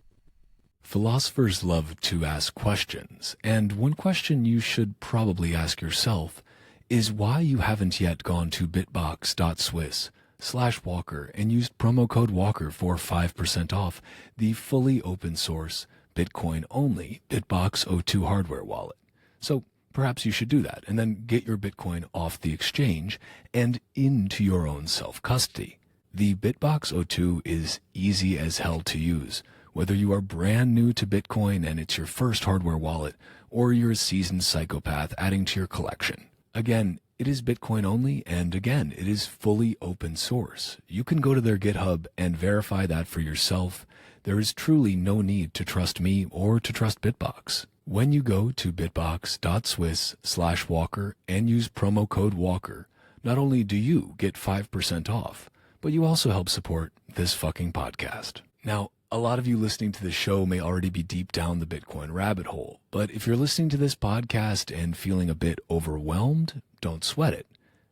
Philosophers love to ask questions, and one question you should probably ask yourself is why you haven't yet gone to bitbox.swiss/Walker and used promo code Walker for 5% off the fully open source Bitcoin only Bitbox O2 hardware wallet. So perhaps you should do that and then get your Bitcoin off the exchange and into your own self-custody. The Bitbox O2 is easy as hell to use. Whether you are brand new to Bitcoin and it's your first hardware wallet, or you're a seasoned psychopath adding to your collection. Again, it is Bitcoin only, and again, it is fully open source. You can go to their GitHub and verify that for yourself. There is truly no need to trust me or to trust Bitbox. When you go to bitbox.swiss/Walker and use promo code Walker, not only do you get 5% off, but you also help support this fucking podcast. Now, a lot of you listening to this show may already be deep down the Bitcoin rabbit hole, but if you're listening to this podcast and feeling a bit overwhelmed, don't sweat it.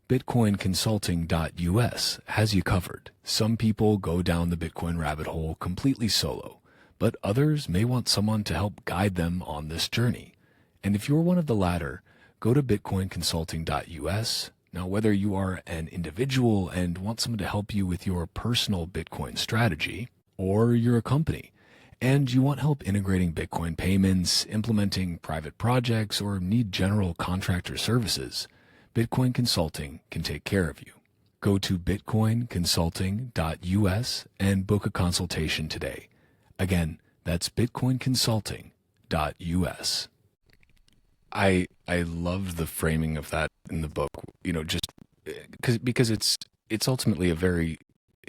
Bitcoinconsulting.us has you covered. Some people go down the Bitcoin rabbit hole completely solo, but others may want someone to help guide them on this journey. And if you're one of the latter, go to bitcoinconsulting.us. Now, whether you are an individual and want someone to help you with your personal Bitcoin strategy, or you're a company and you want help integrating Bitcoin payments, implementing private projects, or need general contractor services, Bitcoin Consulting can take care of you. Go to bitcoinconsulting.us and book a consultation today. Again, that's bitcoinconsulting.us. I love the framing of that in the book, just because it's ultimately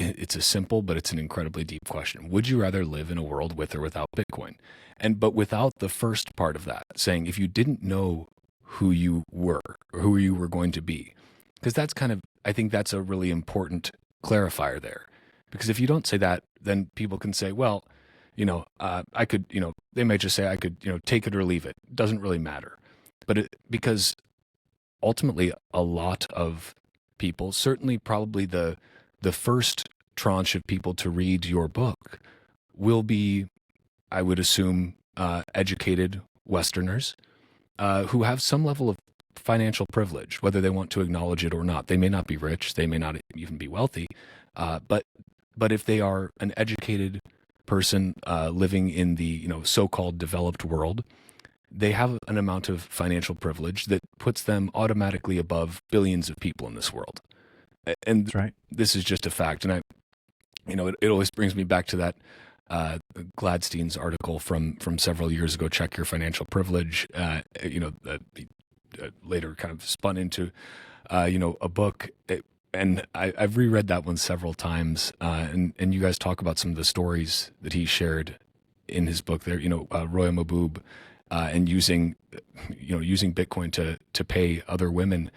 it's a simple, but it's an incredibly deep question. Would you rather live in a world with or without Bitcoin? But without the first part of that, saying if you didn't know who you were or who you were going to be, because that's I think that's a really important clarifier there. Because if you don't say that, then people can say, well, I could, they might just say I could, take it or leave it. It doesn't really matter. But because ultimately a lot of people, certainly probably the first tranche of people to read your book will be, I would assume, educated Westerners who have some level of financial privilege, whether they want to acknowledge it or not. They may not be rich, they may not even be wealthy, but if they are an educated person living in the so-called developed world, they have an amount of financial privilege that puts them automatically above billions of people in this world. And That's right. This is just a fact. And it always brings me back to that Gladstein's article from several years ago, Check Your Financial Privilege, later kind of spun into, a book. And I've reread that one several times. And you guys talk about some of the stories that he shared in his book there, Roya Maboob, and using Bitcoin to pay other women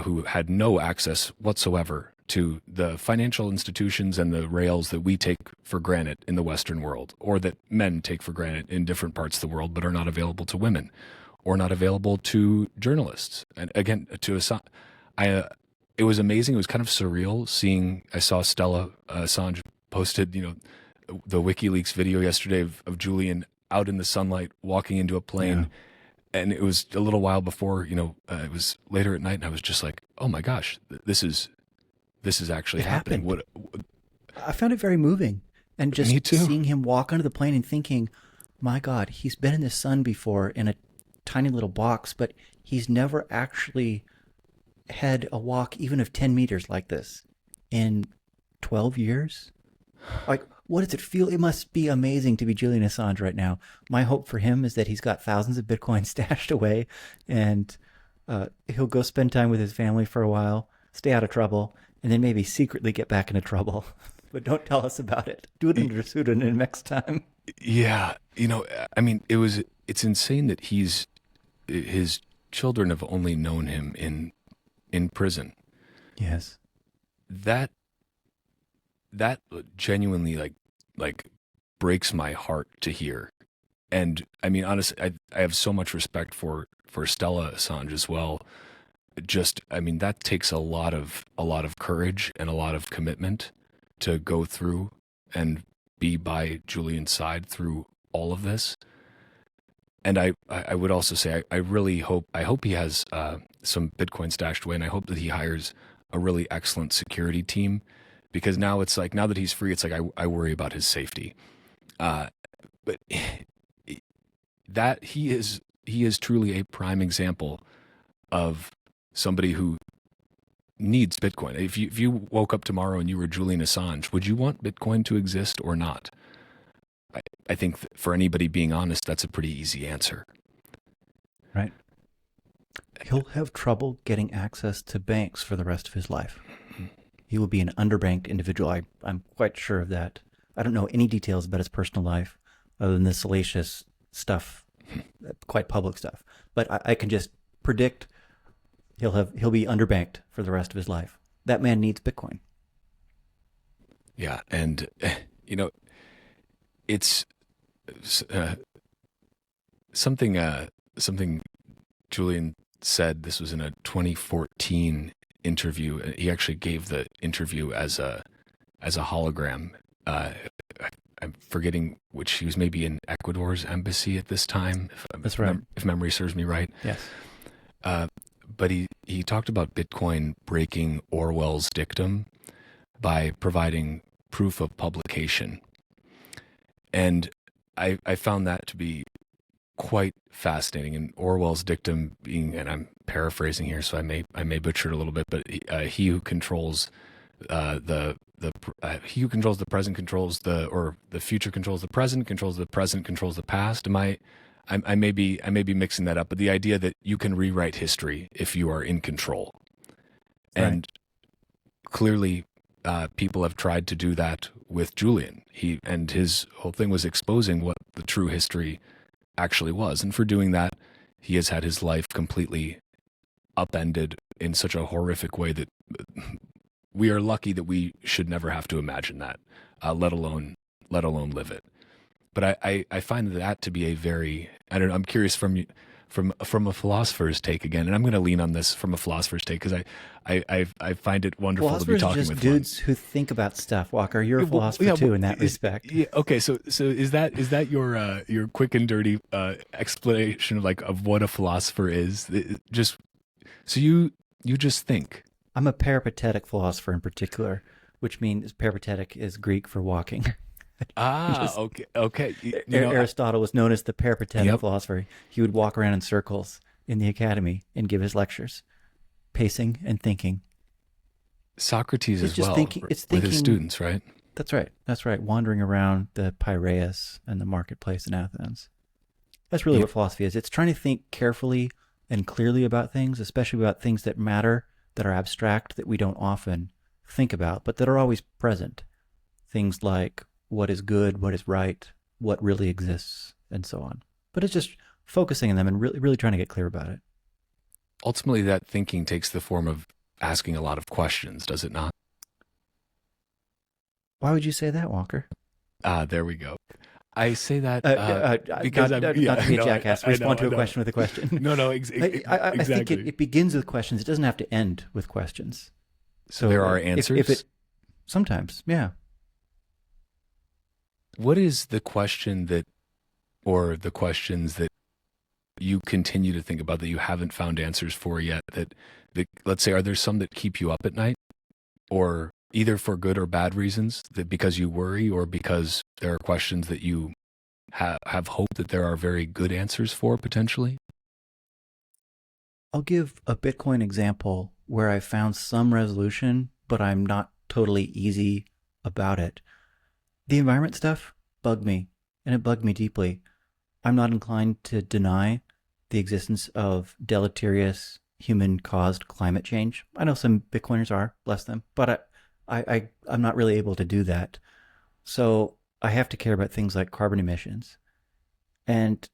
who had no access whatsoever to the financial institutions and the rails that we take for granted in the Western world, or that men take for granted in different parts of the world, but are not available to women, or not available to journalists. And again, it was amazing. It was kind of surreal seeing. I saw Stella Assange posted, the WikiLeaks video yesterday of Julian out in the sunlight walking into a plane. Yeah. And it was a little while before, it was later at night, and I was just like, oh my gosh, this is actually happening. What I found it very moving. And just seeing him walk onto the plane and thinking, my God, he's been in the sun before in a tiny little box, but he's never actually had a walk even of 10 meters like this in 12 years. Like, what does it feel? It must be amazing to be Julian Assange right now. My hope for him is that he's got thousands of Bitcoin stashed away, and he'll go spend time with his family for a while, stay out of trouble, and then maybe secretly get back into trouble. But don't tell us about it. Do it under a pseudonym next time. Yeah. It's insane that his children have only known him in prison. Yes. That genuinely like breaks my heart to hear. And honestly, I have so much respect for Stella Assange as well. that takes a lot of courage and a lot of commitment to go through and be by Julian's side through all of this. And I would also say I really hope he has some Bitcoin stashed away, and I hope that he hires a really excellent security team, because now it's like, now that he's free, it's like I worry about his safety. But that he is truly a prime example of somebody who needs Bitcoin. If you woke up tomorrow and you were Julian Assange, would you want Bitcoin to exist or not? I think for anybody being honest, that's a pretty easy answer. Right. He'll have trouble getting access to banks for the rest of his life. He will be an underbanked individual. I'm quite sure of that. I don't know any details about his personal life other than the salacious stuff, quite public stuff. But I can just predict he'll be underbanked for the rest of his life. That man needs Bitcoin. Yeah, and it's something Julian said. This was in a 2014 interview. He actually gave the interview as a hologram. I'm forgetting which. He was maybe in Ecuador's embassy at this time. That's right. If memory serves me right. Yes. But he talked about Bitcoin breaking Orwell's dictum by providing proof of publication. And I found that to be quite fascinating. And Orwell's dictum being, and I'm paraphrasing here, so I may butcher it a little bit, but he who controls he who controls the present controls the future controls the present controls the past. I may be mixing that up, but the idea that you can rewrite history if you are in control. Right. And clearly people have tried to do that with Julian. And his whole thing was exposing what the true history actually was. And for doing that, he has had his life completely upended in such a horrific way that we are lucky that we should never have to imagine that, let alone live it. But I find that to be a very, I'm curious from a philosopher's take again, and I'm going to lean on this from a philosopher's take because I find it wonderful to be talking with. Philosophers are just dudes who think about stuff. Walker, you're a philosopher too in that respect. Yeah, okay, so is that your quick and dirty explanation of what a philosopher is? Just so you just think. I'm a peripatetic philosopher in particular, which means peripatetic is Greek for walking. Okay. Aristotle was known as the peripatetic philosopher. He would walk around in circles in the academy and give his lectures, pacing and thinking. Socrates it's as just well, thinking, with his students, right? That's right. Wandering around the Piraeus and the marketplace in Athens. That's really what philosophy is. It's trying to think carefully and clearly about things, especially about things that matter, that are abstract, that we don't often think about, but that are always present. Things like what is good, what is right, what really exists, and so on. But it's just focusing on them and really trying to get clear about it. Ultimately, that thinking takes the form of asking a lot of questions, does it not? Why would you say that, Walker? There we go. I say that because not to be a jackass. Respond to a question with a question. No, exactly. I think it begins with questions. It doesn't have to end with questions. So there are answers? Sometimes, yeah. What is the question or the questions that you continue to think about that you haven't found answers for yet? That let's say, are there some that keep you up at night, or either for good or bad reasons, that because you worry or because there are questions that you have hope that there are very good answers for potentially? I'll give a Bitcoin example where I found some resolution, but I'm not totally easy about it. The environment stuff bugged me, and it bugged me deeply. I'm not inclined to deny the existence of deleterious human-caused climate change. I know some Bitcoiners are, bless them, but I'm not really able to do that. So I have to care about things like carbon emissions. And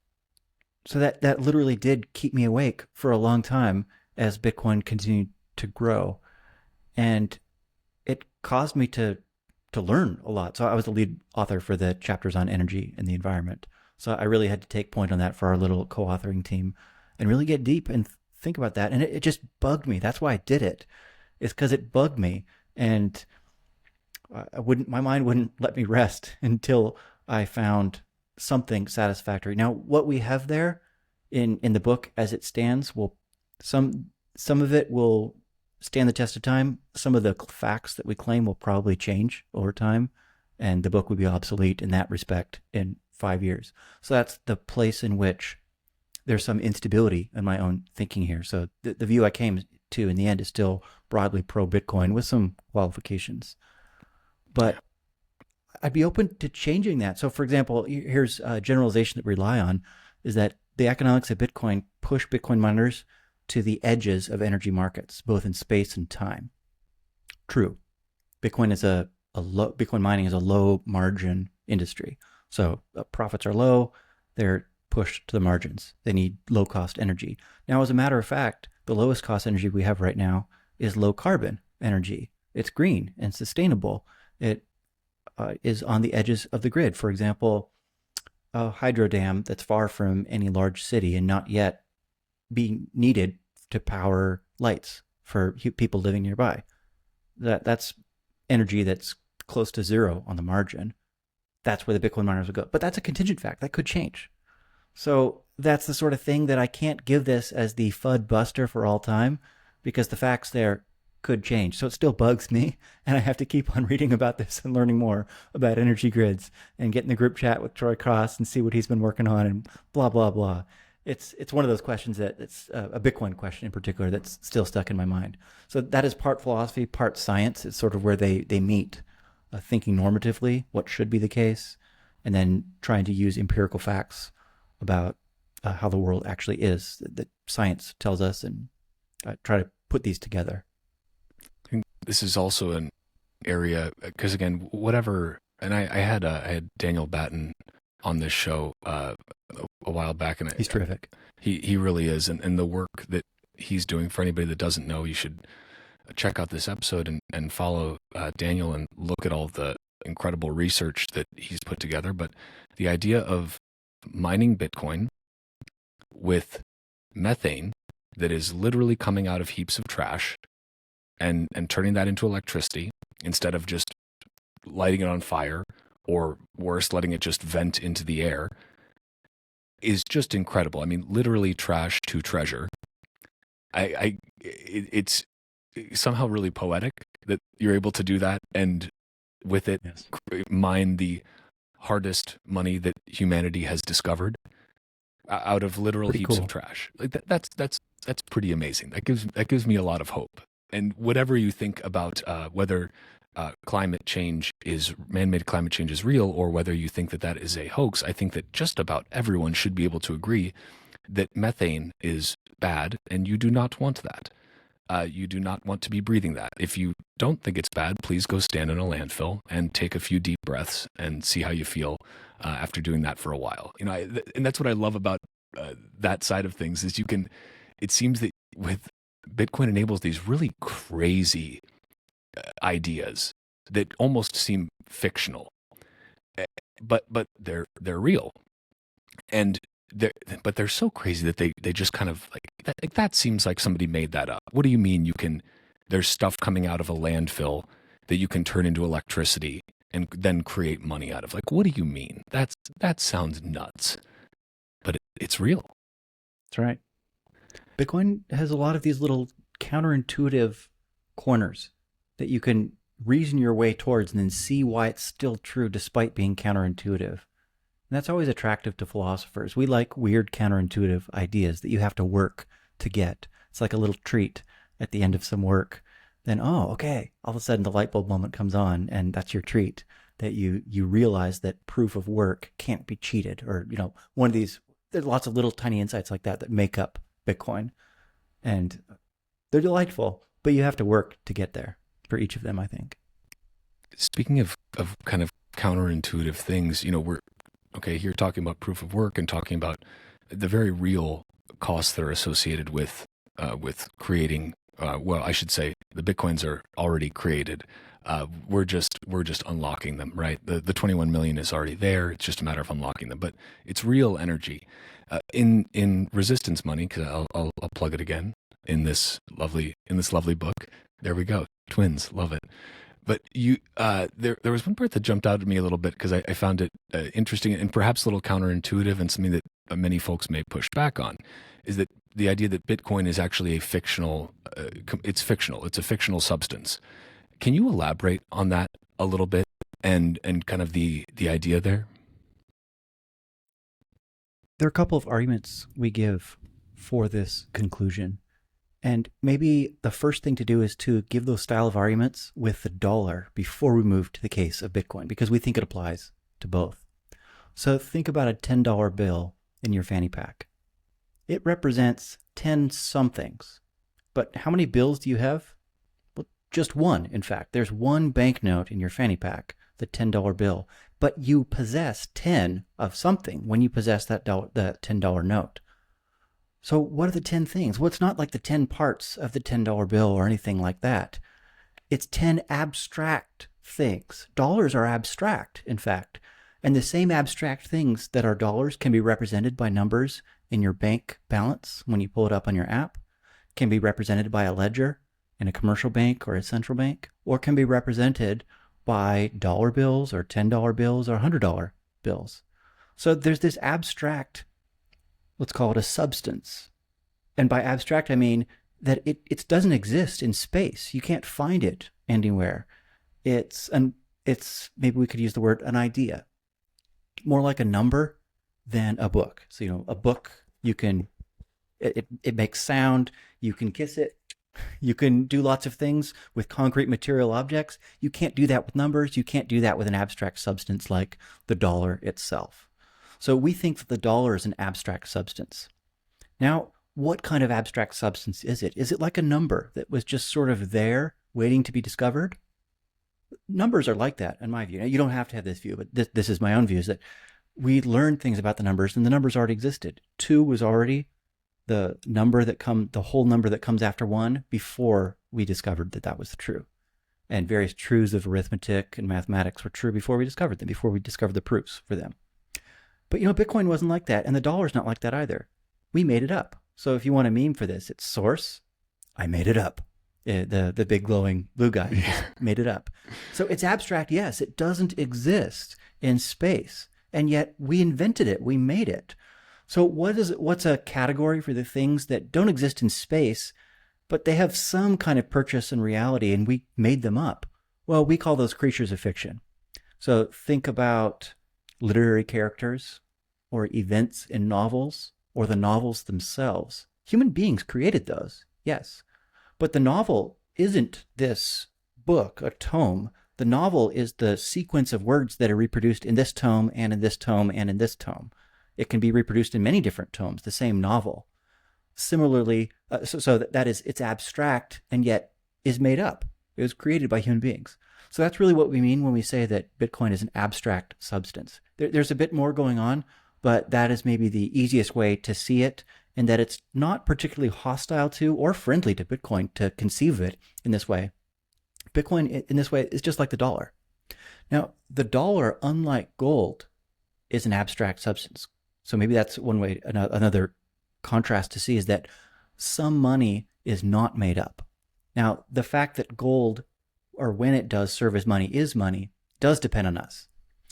so that literally did keep me awake for a long time as Bitcoin continued to grow. And it caused me to learn a lot. So I was the lead author for the chapters on energy and the environment. So I really had to take point on that for our little co-authoring team and really get deep and think about that, and it just bugged me. That's why I did it. It's because it bugged me, and my mind wouldn't let me rest until I found something satisfactory. Now, what we have there in the book as it stands will some of it will stand the test of time. Some of the facts that we claim will probably change over time, and the book would be obsolete in that respect in 5 years. So that's the place in which there's some instability in my own thinking here. So the view I came to in the end is still broadly pro-Bitcoin with some qualifications. But I'd be open to changing that. So for example, here's a generalization that we rely on, is that the economics of Bitcoin push Bitcoin miners to the edges of energy markets, both in space and time. True. Bitcoin mining is a low margin industry. So profits are low, they're pushed to the margins. They need low cost energy. Now, as a matter of fact, the lowest cost energy we have right now is low carbon energy. It's green and sustainable. It is on the edges of the grid. For example, a hydro dam that's far from any large city and not yet being needed to power lights for people living nearby. That's energy that's close to zero on the margin. That's where the Bitcoin miners would go. But that's a contingent fact. That could change. So that's the sort of thing that I can't give this as the FUD buster for all time, because the facts there could change. So it still bugs me, and I have to keep on reading about this and learning more about energy grids and get in the group chat with Troy Cross and see what he's been working on and blah, blah, blah. It's one of those questions that it's a Bitcoin question in particular that's still stuck in my mind. So that is part philosophy, part science. It's sort of where they meet, thinking normatively what should be the case, and then trying to use empirical facts about how the world actually is that science tells us, and try to put these together. I think this is also an area, because again, whatever, and I had Daniel Batten on this show a while back, and he's terrific. He really is, and the work that he's doing, for anybody that doesn't know, you should check out this episode and follow Daniel and look at all the incredible research that he's put together. But the idea of mining Bitcoin with methane that is literally coming out of heaps of trash and turning that into electricity instead of just lighting it on fire, or worse, letting it just vent into the air, is just incredible. I mean, literally trash to treasure. It's somehow really poetic that you're able to do that, and with it, yes, mine the hardest money that humanity has discovered out of literal pretty heaps of trash. Like that's pretty amazing. That gives me a lot of hope. And whatever you think about whether climate change is man-made climate change is real, or whether you think that is a hoax, I think that just about everyone should be able to agree that methane is bad, and you do not want that. You do not want to be breathing that. If you don't think it's bad, please go stand in a landfill and take a few deep breaths and see how you feel after doing that for a while. You know, and that's what I love about that side of things is it seems that with Bitcoin enables these really crazy ideas that almost seem fictional, but they're real, and they're so crazy that they just kind of like that seems like somebody made that up. What do you mean there's stuff coming out of a landfill that you can turn into electricity and then create money out of? Like, what do you mean? That sounds nuts, but it's real. That's right. Bitcoin has a lot of these little counterintuitive corners that you can reason your way towards and then see why it's still true despite being counterintuitive. And that's always attractive to philosophers. We like weird counterintuitive ideas that you have to work to get. It's like a little treat at the end of some work. Then, oh, okay, all of a sudden the light bulb moment comes on, and that's your treat, that you realize that proof of work can't be cheated, or, you know, one of these, there's lots of little tiny insights like that make up Bitcoin. And they're delightful, but you have to work to get there for each of them, I think. Speaking of kind of counterintuitive things, you know, we're here talking about proof of work and talking about the very real costs that are associated with creating. Well, I should say the Bitcoins are already created. We're just unlocking them, right? The 21 million is already there. It's just a matter of unlocking them, but it's real energy. In Resistance Money, because I'll plug it again in this lovely book. There we go, twins, love it. But there was one part that jumped out at me a little bit because I found it interesting and perhaps a little counterintuitive, and something that many folks may push back on, is that the idea that Bitcoin is actually a fictional. It's fictional. It's a fictional substance. Can you elaborate on that a little bit and kind of the idea there? There are a couple of arguments we give for this conclusion. And maybe the first thing to do is to give those style of arguments with the dollar before we move to the case of Bitcoin, because we think it applies to both. So think about a $10 bill in your fanny pack. It represents 10 somethings. But how many bills do you have? Well, just one, in fact. There's one banknote in your fanny pack, the $10 bill. But you possess 10 of something when you possess that $10 note. So what are the 10 things? Well, it's not like the 10 parts of the $10 bill or anything like that. It's 10 abstract things. Dollars are abstract, in fact. And the same abstract things that are dollars can be represented by numbers in your bank balance when you pull it up on your app, can be represented by a ledger in a commercial bank or a central bank, or can be represented by dollar bills or $10 bills or $100 bills. So there's this abstract, let's call it a substance. And by abstract, I mean that it doesn't exist in space. You can't find it anywhere. It's maybe we could use the word an idea, more like a number than a book. So, a book, it makes sound, you can kiss it, you can do lots of things with concrete material objects. You can't do that with numbers. You can't do that with an abstract substance like the dollar itself. So we think that the dollar is an abstract substance. Now, what kind of abstract substance is it? Is it like a number that was just sort of there waiting to be discovered? Numbers are like that, in my view. Now, you don't have to have this view, but this is my own view, is that we learned things about the numbers and the numbers already existed. 2 was already the whole number that comes after 1 before we discovered that was true. And various truths of arithmetic and mathematics were true before we discovered them, before we discovered the proofs for them. But Bitcoin wasn't like that, and the dollar's not like that either. We made it up. So if you want a meme for this, it's source, I made it up. The big glowing blue guy just made it up. So it's abstract, yes, it doesn't exist in space, and yet we invented it, we made it. So what's a category for the things that don't exist in space, but they have some kind of purchase in reality and we made them up? Well, we call those creatures of fiction. So think about literary characters or events in novels or the novels themselves. Human beings created those, yes. But the novel isn't this book, a tome. The novel is the sequence of words that are reproduced in this tome and in this tome and in this tome. It can be reproduced in many different tomes, the same novel. Similarly, it's abstract and yet is made up. It was created by human beings. So that's really what we mean when we say that Bitcoin is an abstract substance. There's a bit more going on, but that is maybe the easiest way to see it, and that it's not particularly hostile to or friendly to Bitcoin to conceive of it in this way. Bitcoin, in this way, is just like the dollar. Now, the dollar, unlike gold, is an abstract substance. So maybe that's one way, another contrast to see is that some money is not made up. Now, the fact that gold, or when it does serve as money, is money, does depend on us.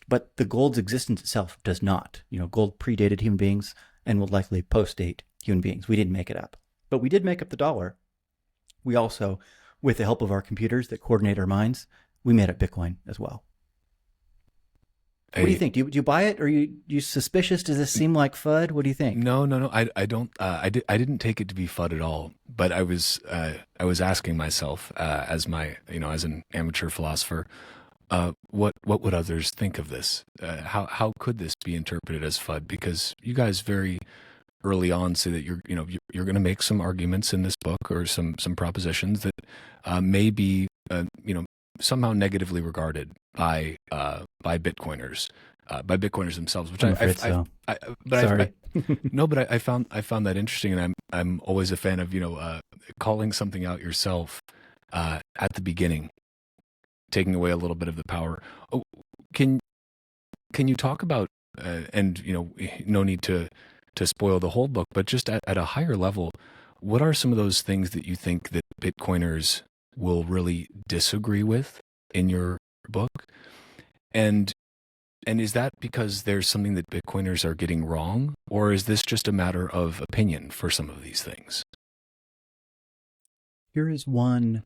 But the gold's existence itself does not. Gold predated human beings and will likely post-date human beings. We didn't make it up. But we did make up the dollar. We also, with the help of our computers that coordinate our minds, we made up Bitcoin as well. What do you think? Do you buy it, or are you suspicious? Does this seem like FUD? What do you think? No. I don't. I didn't take it to be FUD at all. But I was asking myself, as an amateur philosopher, what would others think of this? How could this be interpreted as FUD? Because you guys very early on say that you're going to make some arguments in this book or some propositions that may be somehow negatively regarded by Bitcoiners, by Bitcoiners themselves, which I found that interesting, and I'm always a fan of calling something out yourself at the beginning, taking away a little bit of the power. Can you talk about and no need to to spoil the whole book, but just at a higher level, what are some of those things that you think that Bitcoiners will really disagree with in your book? And is that because there's something that Bitcoiners are getting wrong, or is this just a matter of opinion for some of these things? Here is one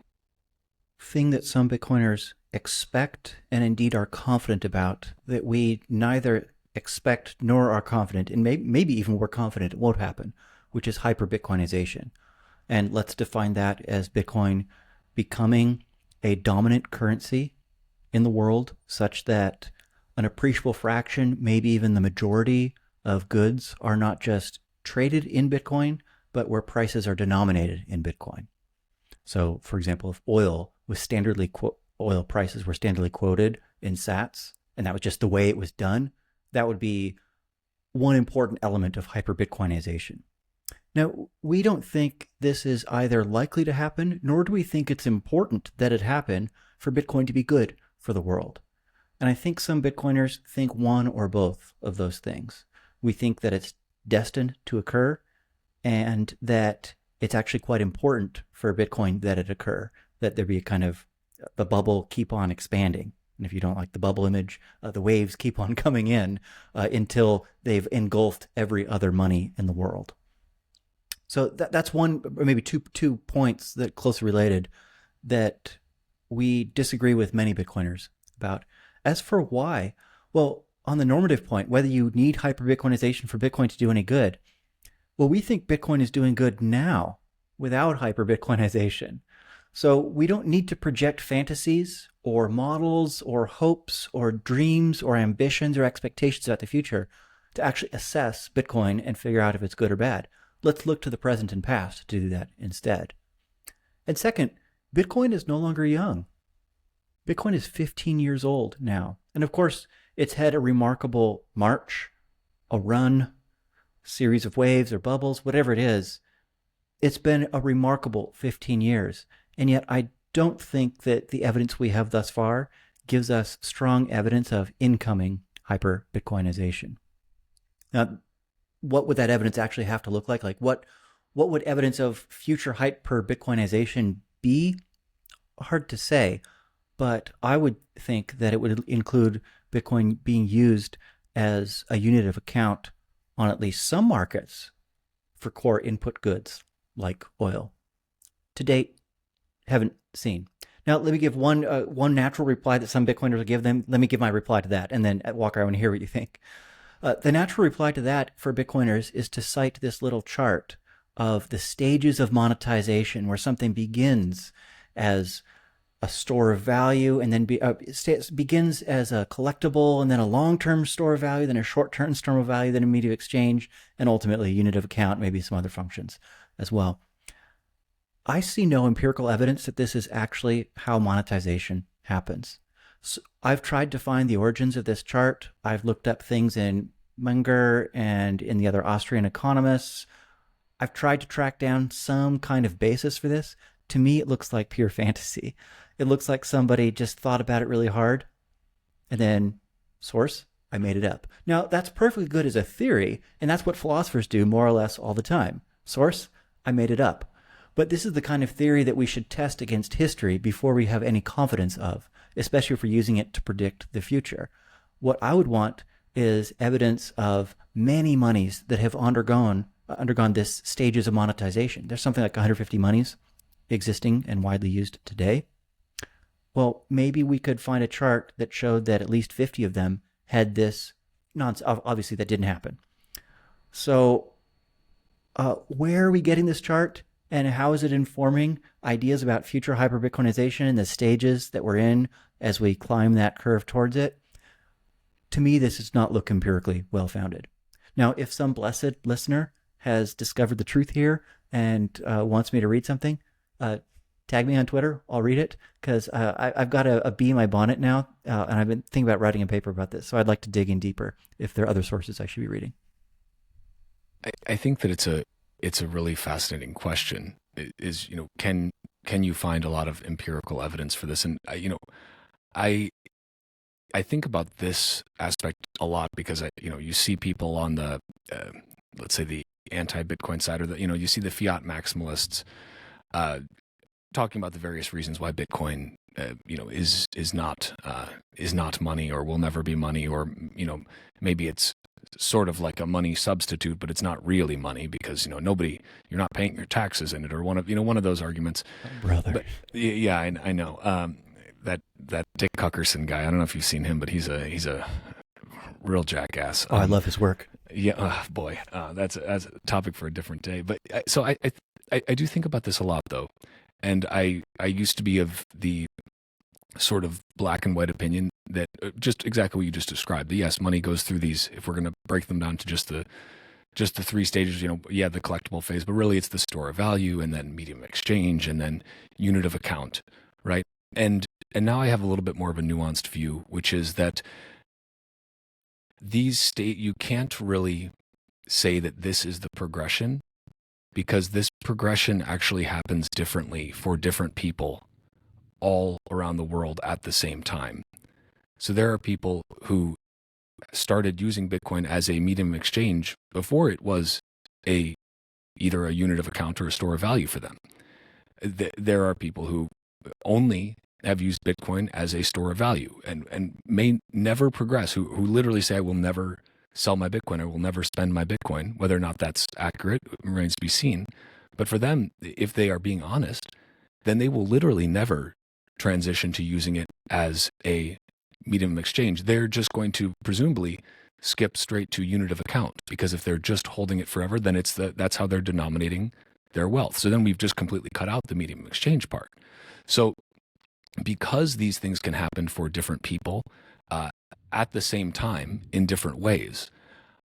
thing that some Bitcoiners expect and indeed are confident about that we neither expect nor are confident, and maybe even we're confident it won't happen, which is hyperbitcoinization. And let's define that as Bitcoin becoming a dominant currency in the world such that an appreciable fraction, maybe even the majority of goods are not just traded in Bitcoin, but where prices are denominated in Bitcoin. So, for example, if oil prices were standardly quoted in sats, and that was just the way it was done, that would be one important element of hyperbitcoinization. Now, we don't think this is either likely to happen, nor do we think it's important that it happen for Bitcoin to be good for the world. And I think some Bitcoiners think one or both of those things. We think that it's destined to occur and that it's actually quite important for Bitcoin that it occur, that there be a kind of the bubble keep on expanding. And if you don't like the bubble image, the waves keep on coming in until they've engulfed every other money in the world. So that's one, or maybe two points that closely related that we disagree with many Bitcoiners about. As for why, well, on the normative point, whether you need hyperbitcoinization for Bitcoin to do any good, well, we think Bitcoin is doing good now without hyperbitcoinization. So we don't need to project fantasies or models or hopes or dreams or ambitions or expectations about the future to actually assess Bitcoin and figure out if it's good or bad. Let's look to the present and past to do that instead. And second, Bitcoin is no longer young. Bitcoin is 15 years old now. And of course, it's had a remarkable march, a run, series of waves or bubbles, whatever it is. It's been a remarkable 15 years. And yet I don't think that the evidence we have thus far gives us strong evidence of incoming hyper-Bitcoinization. Now, what would that evidence actually have to look like? Like what would evidence of future hyper-Bitcoinization be? Hard to say. But I would think that it would include Bitcoin being used as a unit of account on at least some markets for core input goods like oil. To date, haven't seen. Now, let me give one natural reply that some Bitcoiners will give them. Let me give my reply to that, and then Walker, I want to hear what you think. The natural reply to that for Bitcoiners is to cite this little chart of the stages of monetization where something begins as a store of value and then begins as a collectible and then a long-term store of value, then a short-term store of value, then a medium exchange, and ultimately a unit of account, maybe some other functions as well. I see no empirical evidence that this is actually how monetization happens. So I've tried to find the origins of this chart. I've looked up things in Munger and in the other Austrian economists. I've tried to track down some kind of basis for this. To me, it looks like pure fantasy. It looks like somebody just thought about it really hard and then source, I made it up. Now, that's perfectly good as a theory, and that's what philosophers do more or less all the time. Source, I made it up. But this is the kind of theory that we should test against history before we have any confidence of, especially if we're using it to predict the future. What I would want is evidence of many monies that have undergone this stages of monetization. There's something like 150 monies existing and widely used today. Well, maybe we could find a chart that showed that at least 50 of them had this nonsense. Obviously, that didn't happen. So where are we getting this chart, and how is it informing ideas about future hyperbitcoinization and the stages that we're in as we climb that curve towards it? To me, this does not look empirically well-founded. Now, if some blessed listener has discovered the truth here and wants me to read something, tag me on Twitter. I'll read it, because I've got a bee in my bonnet now, and I've been thinking about writing a paper about this. So I'd like to dig in deeper if there are other sources I should be reading. I think that it's a really fascinating question. Is can you find a lot of empirical evidence for this? And I think about this aspect a lot because you see people on the let's say the anti-Bitcoin side, or the, you see the fiat maximalists talking about the various reasons why Bitcoin, is not money, or will never be money, or maybe it's sort of like a money substitute, but it's not really money because you're not paying your taxes in it, or one of those arguments. Brother, but, yeah, I know that Dick Huckerson guy. I don't know if you've seen him, but he's a real jackass. I love his work. Yeah, boy, that's a topic for a different day. But so I do think about this a lot, though, and I used to be of the sort of black and white opinion that just exactly what you just described. That yes, money goes through these. If we're going to break them down to just the three stages, the collectible phase, but really it's the store of value, and then medium of exchange, and then unit of account, right? And now I have a little bit more of a nuanced view, which is that you can't really say that this is the progression, because this progression actually happens differently for different people all around the world at the same time. So there are people who started using Bitcoin as a medium of exchange before it was either a unit of account or a store of value for them. There are people who only have used Bitcoin as a store of value and may never progress, who literally say, I will never sell my Bitcoin, I will never spend my Bitcoin. Whether or not that's accurate remains to be seen. But for them, if they are being honest, then they will literally never transition to using it as a medium of exchange. They're just going to presumably skip straight to unit of account, because if they're just holding it forever, then that's how they're denominating their wealth. So then we've just completely cut out the medium of exchange part. So because these things can happen for different people at the same time in different ways,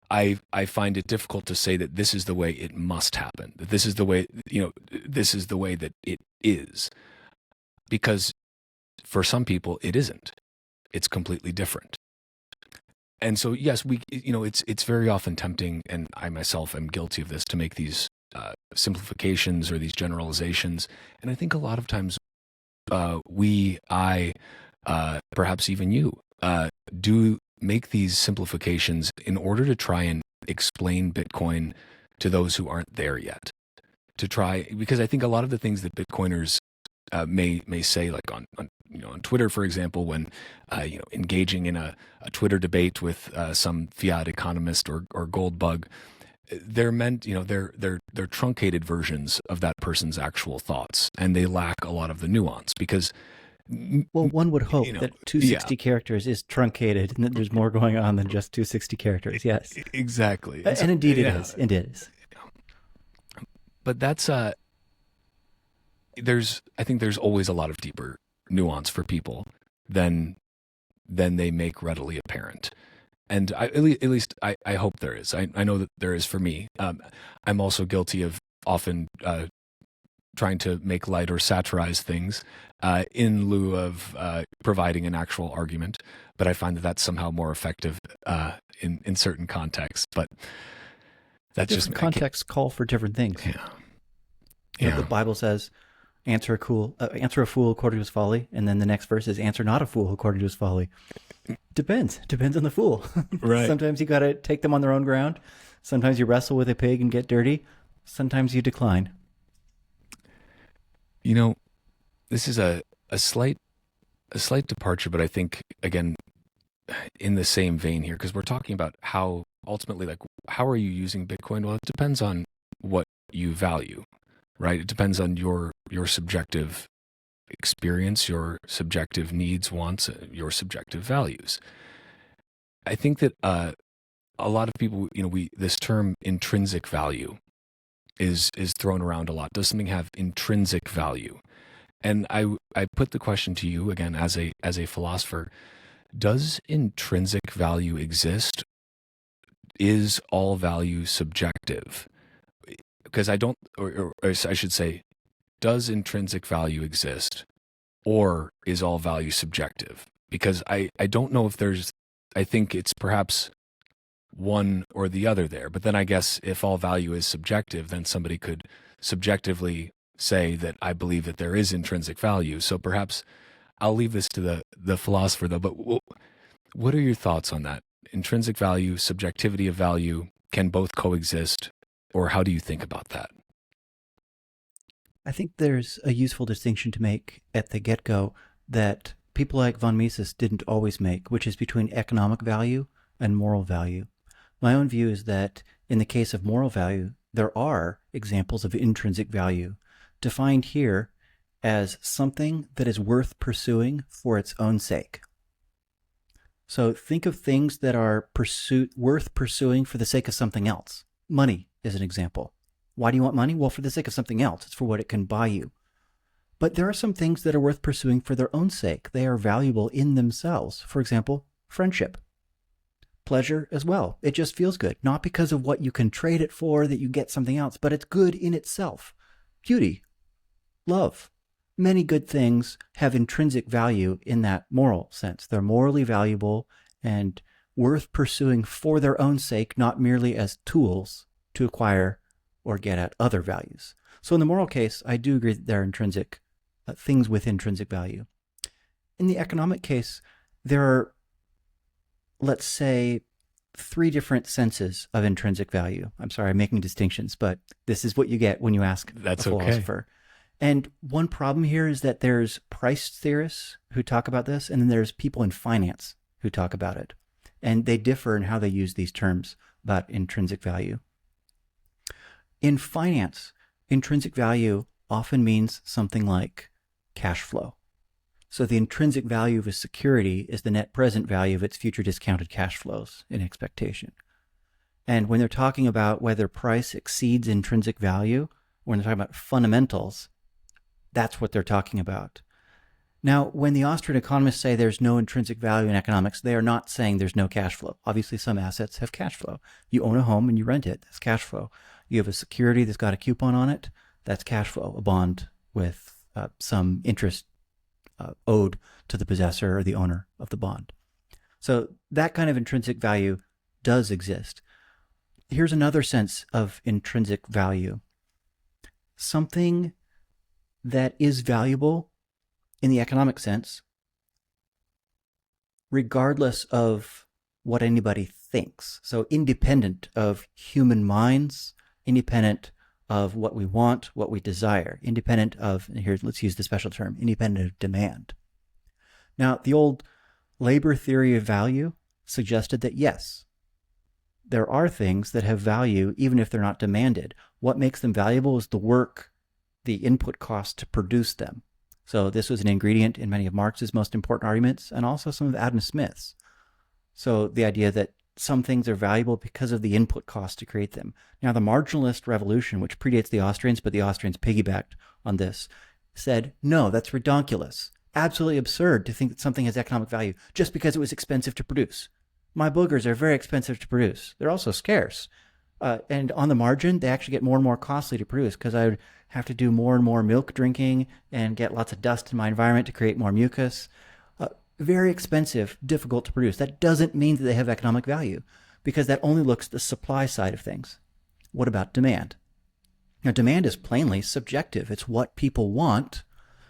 I find it difficult to say that this is the way it must happen, that this is the way, this is the way that it is. Because for some people, it isn't. It's completely different. And so, yes, it's very often tempting, and I myself am guilty of this, to make these simplifications or these generalizations. And I think a lot of times perhaps even you, do make these simplifications in order to try and explain Bitcoin to those who aren't there yet. Because I think a lot of the things that Bitcoiners may say, like on Twitter, for example, when engaging in a Twitter debate with some fiat economist or gold bug, they're meant, they're truncated versions of that person's actual thoughts, and they lack a lot of the nuance because. Well, one would hope that 260 characters is truncated and that there's more going on than just 260 characters. Yes, exactly, and indeed it is. It is. But that's I think there's always a lot of deeper nuance for people than they make readily apparent. And at least I hope there is. I know that there is for me. I'm also guilty of often trying to make light or satirize things in lieu of providing an actual argument. But I find that that's somehow more effective in certain contexts. But that's different contexts call for different things. Yeah. The Bible says, answer a fool according to his folly, and then the next verse is answer not a fool according to his folly. Depends on the fool. Right. Sometimes you got to take them on their own ground. Sometimes you wrestle with a pig and get dirty. Sometimes you decline. This is a slight departure, but I think, again, in the same vein here, because we're talking about how ultimately, like, how are you using Bitcoin? Well, it depends on what you value, right? It depends on your subjective experience, your subjective needs, wants, your subjective values. I think that a lot of people, this term intrinsic value is thrown around a lot. Does something have intrinsic value? And I put the question to you again as a philosopher: does intrinsic value exist? Is all value subjective? Because or I should say, does intrinsic value exist, or is all value subjective? Because I don't know if I think it's perhaps one or the other there. But then I guess if all value is subjective, then somebody could subjectively say that I believe that there is intrinsic value. So perhaps I'll leave this to the philosopher, though. But what are your thoughts on that? Intrinsic value, subjectivity of value, can both coexist, or how do you think about that? I think there's a useful distinction to make at the get-go that people like von Mises didn't always make, which is between economic value and moral value. My own view is that in the case of moral value, there are examples of intrinsic value, defined here as something that is worth pursuing for its own sake. So think of things that are worth pursuing for the sake of something else. Money is an example. Why do you want money? Well, for the sake of something else. It's for what it can buy you. But there are some things that are worth pursuing for their own sake. They are valuable in themselves. For example, friendship. Pleasure as well. It just feels good. Not because of what you can trade it for, that you get something else, but it's good in itself. Beauty. Love. Many good things have intrinsic value in that moral sense. They're morally valuable and worth pursuing for their own sake, not merely as tools to acquire or get at other values. So in the moral case, I do agree that there are intrinsic things with intrinsic value. In the economic case, there are, let's say, 3 different senses of intrinsic value. I'm sorry, I'm making distinctions, but this is what you get when you ask a philosopher. And one problem here is that there's price theorists who talk about this, and then there's people in finance who talk about it. And they differ in how they use these terms about intrinsic value. In finance, intrinsic value often means something like cash flow. So the intrinsic value of a security is the net present value of its future discounted cash flows in expectation. And when they're talking about whether price exceeds intrinsic value, when they're talking about fundamentals, that's what they're talking about. Now, when the Austrian economists say there's no intrinsic value in economics, they are not saying there's no cash flow. Obviously, some assets have cash flow. You own a home and you rent it. That's cash flow. You have a security that's got a coupon on it. That's cash flow, a bond with some interest owed to the possessor or the owner of the bond. So that kind of intrinsic value does exist. Here's another sense of intrinsic value. Something that is valuable in the economic sense, regardless of what anybody thinks. So independent of human minds, independent of what we want, what we desire, independent of, here, let's use the special term, independent of demand. Now, the old labor theory of value suggested that yes, there are things that have value even if they're not demanded. What makes them valuable is the work, the input cost to produce them. So this was an ingredient in many of Marx's most important arguments and also some of Adam Smith's. So the idea that some things are valuable because of the input cost to create them. Now, the marginalist revolution, which predates the Austrians, but the Austrians piggybacked on this, said, no, that's redonkulous. Absolutely absurd to think that something has economic value just because it was expensive to produce. My boogers are very expensive to produce. They're also scarce. And on the margin, they actually get more and more costly to produce because I would have to do more and more milk drinking and get lots of dust in my environment to create more mucus. Very expensive, difficult to produce. That doesn't mean that they have economic value because that only looks at the supply side of things. What about demand? Now, demand is plainly subjective. It's what people want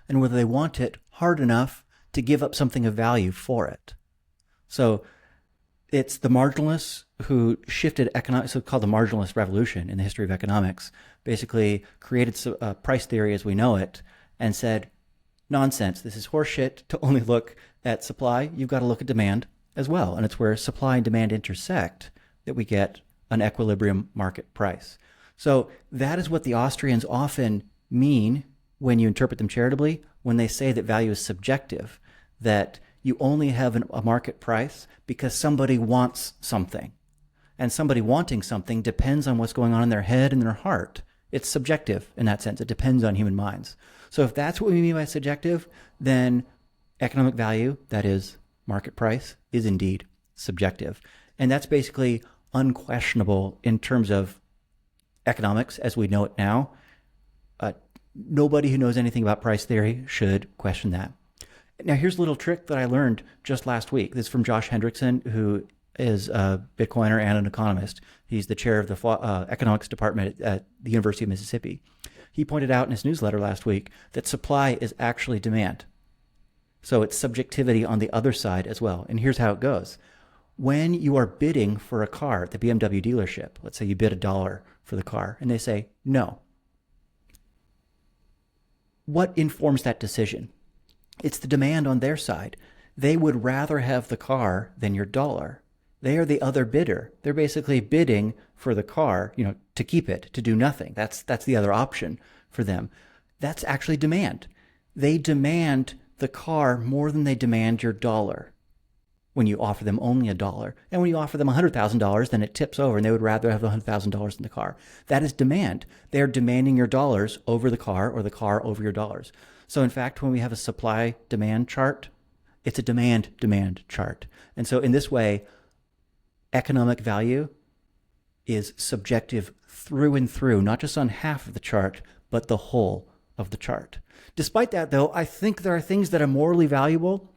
and whether they want it hard enough to give up something of value for it. So it's the marginalists who shifted economics, so called the marginalist revolution in the history of economics, basically created price theory as we know it and said, nonsense, this is horseshit to only look at supply. You've got to look at demand as well. And it's where supply and demand intersect that we get an equilibrium market price. So that is what the Austrians often mean when you interpret them charitably, when they say that value is subjective, that you only have a market price because somebody wants something. And somebody wanting something depends on what's going on in their head and their heart. It's subjective in that sense. It depends on human minds. So if that's what we mean by subjective, then economic value, that is market price, is indeed subjective. And that's basically unquestionable in terms of economics as we know it now. Nobody who knows anything about price theory should question that. Now, here's a little trick that I learned just last week. This is from Josh Hendrickson, who is a Bitcoiner and an economist. He's the chair of the economics department at the University of Mississippi. He pointed out in his newsletter last week that supply is actually demand. So it's subjectivity on the other side as well. And here's how it goes. when you are bidding for a car at the BMW dealership, let's say you bid $1 for the car and they say no, what informs that decision? It's the demand on their side. They would rather have the car than your dollar. They are the other bidder. They're basically bidding for the car, to keep it, to do nothing. That's the other option for them. That's actually demand. They demand the car more than they demand your dollar when you offer them only $1. And when you offer them $100,000, then it tips over and they would rather have the $100,000 in the car. That is demand. They're demanding your dollars over the car or the car over your dollars. So in fact, when we have a supply-demand chart, it's a demand-demand chart. And so in this way, economic value is subjective through and through, not just on half of the chart, but the whole of the chart. Despite that, though, I think there are things that are morally valuable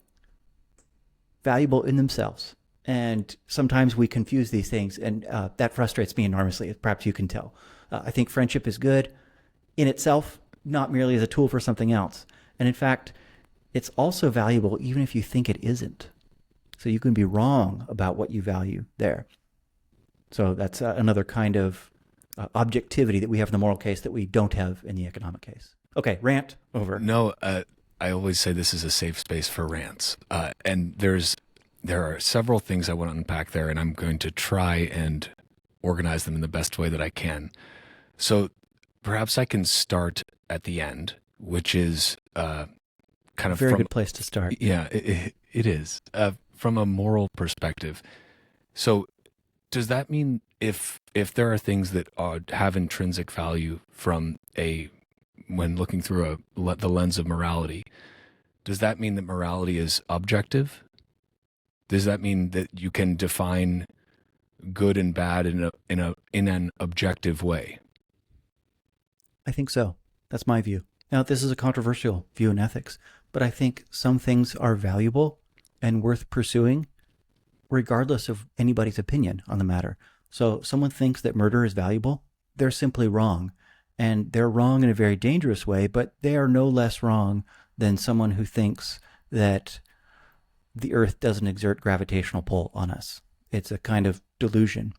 in themselves. And sometimes we confuse these things, and that frustrates me enormously, perhaps you can tell. I think friendship is good in itself, not merely as a tool for something else. And in fact, it's also valuable even if you think it isn't. So you can be wrong about what you value there. So that's another kind of objectivity that we have in the moral case that we don't have in the economic case. Okay, rant over. No, I always say this is a safe space for rants. And there are several things I want to unpack there, and I'm going to try and organize them in the best way that I can. So perhaps I can start at the end, which is kind of very good place to start. Yeah, it is. From a moral perspective. So does that mean if there are things that have intrinsic value when looking through the lens of morality, does that mean that morality is objective? Does that mean that you can define good and bad in an objective way? I think so. That's my view. Now, this is a controversial view in ethics, but I think some things are valuable and worth pursuing regardless of anybody's opinion on the matter. So someone thinks that murder is valuable, they're simply wrong. And they're wrong in a very dangerous way, but they are no less wrong than someone who thinks that the earth doesn't exert gravitational pull on us. It's a kind of delusion.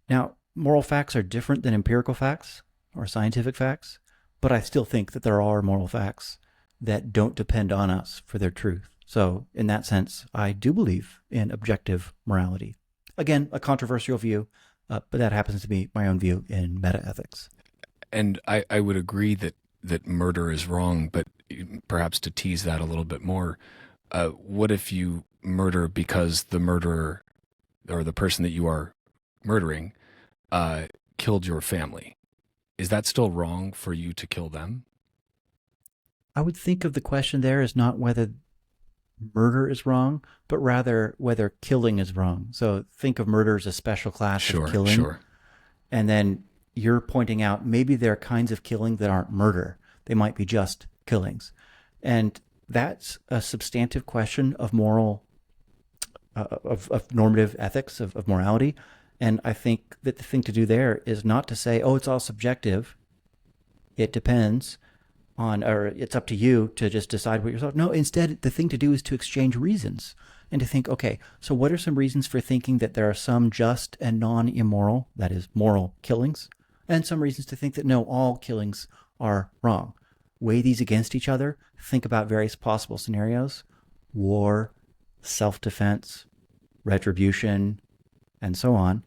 Now, moral facts are different than empirical facts or scientific facts, but I still think that there are moral facts that don't depend on us for their truth. So in that sense, I do believe in objective morality. Again, a controversial view, but that happens to be my own view in metaethics. And I would agree that murder is wrong, but perhaps to tease that a little bit more, what if you murder because the murderer or the person that you are murdering killed your family? Is that still wrong for you to kill them? I would think of the question there as not whether murder is wrong, but rather whether killing is wrong. So think of murder as a special class of killing. Sure. And then you're pointing out maybe there are kinds of killing that aren't murder. They might be just killings. And that's a substantive question of moral, of normative ethics, of morality. And I think that the thing to do there is not to say, oh, it's all subjective. It depends on, or it's up to you to just decide what yourself. No, instead, the thing to do is to exchange reasons and to think, okay, so what are some reasons for thinking that there are some just and non-immoral, that is, moral killings, and some reasons to think that no, all killings are wrong. Weigh these against each other. Think about various possible scenarios: war, self-defense, retribution, and so on.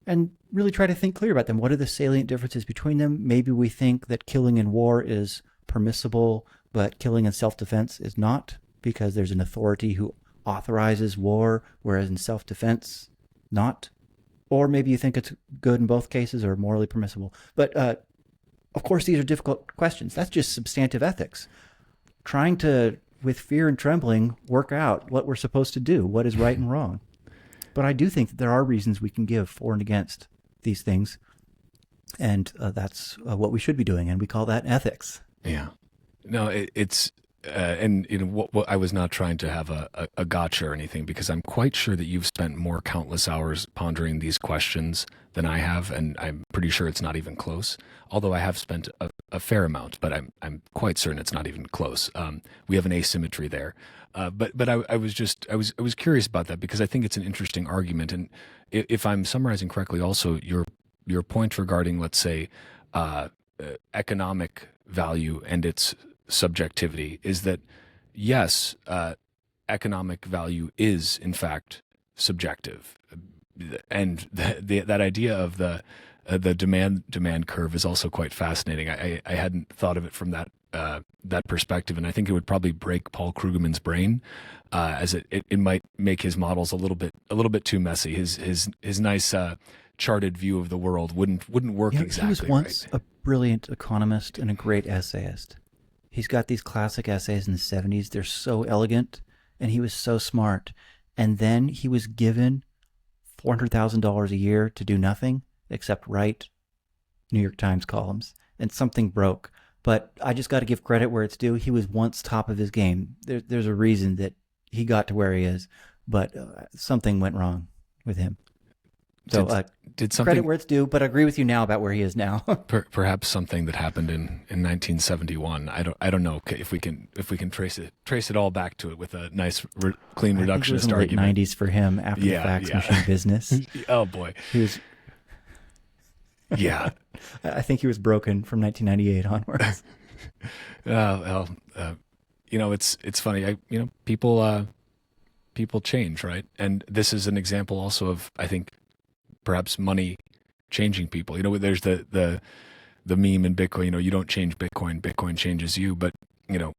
And really try to think clear about them. What are the salient differences between them? Maybe we think that killing in war is permissible, but killing in self-defense is not, because there's an authority who authorizes war, whereas in self-defense, not. Or maybe you think it's good in both cases or morally permissible. But of course, these are difficult questions. That's just substantive ethics. Trying to, with fear and trembling, work out what we're supposed to do, what is right and wrong. But I do think that there are reasons we can give for and against these things. And that's what we should be doing. And we call that ethics. Yeah. No, it's, and you know, what I was not trying to have a gotcha or anything, because I'm quite sure that you've spent more countless hours pondering these questions than I have. And I'm pretty sure it's not even close. Although I have spent a fair amount, but I'm quite certain it's not even close. We have an asymmetry there. But I was curious about that because I think it's an interesting argument. And if I'm summarizing correctly, also your point regarding, let's say, economic value and its subjectivity is that yes, economic value is in fact subjective, and that idea of the demand curve is also quite fascinating. I hadn't thought of it from that perspective, and I think it would probably break Paul Krugman's brain, as it might make his models a little bit too messy. His nice charted view of the world wouldn't work exactly. He was once right. a brilliant economist and a great essayist. He's got these classic essays in the 70s. They're so elegant, and he was so smart. And then he was given $400,000 a year to do nothing except write New York Times columns, and something broke. But I just got to give credit where it's due. He was once top of his game. There's a reason that he got to where he is, but something went wrong with him. So did something, credit where it's due, but I agree with you now about where he is now. Perhaps something that happened in 1971. I don't know if we can trace it all back to it with a nice clean reductionist I think it was in the argument. late 90s for him after the fax machine business. Oh boy, he was. Yeah, I think he was broken from 1998 onwards. It's funny. People change, right? And this is an example also of, I think, perhaps money changing people. There's the meme in Bitcoin. You don't change Bitcoin; Bitcoin changes you. But in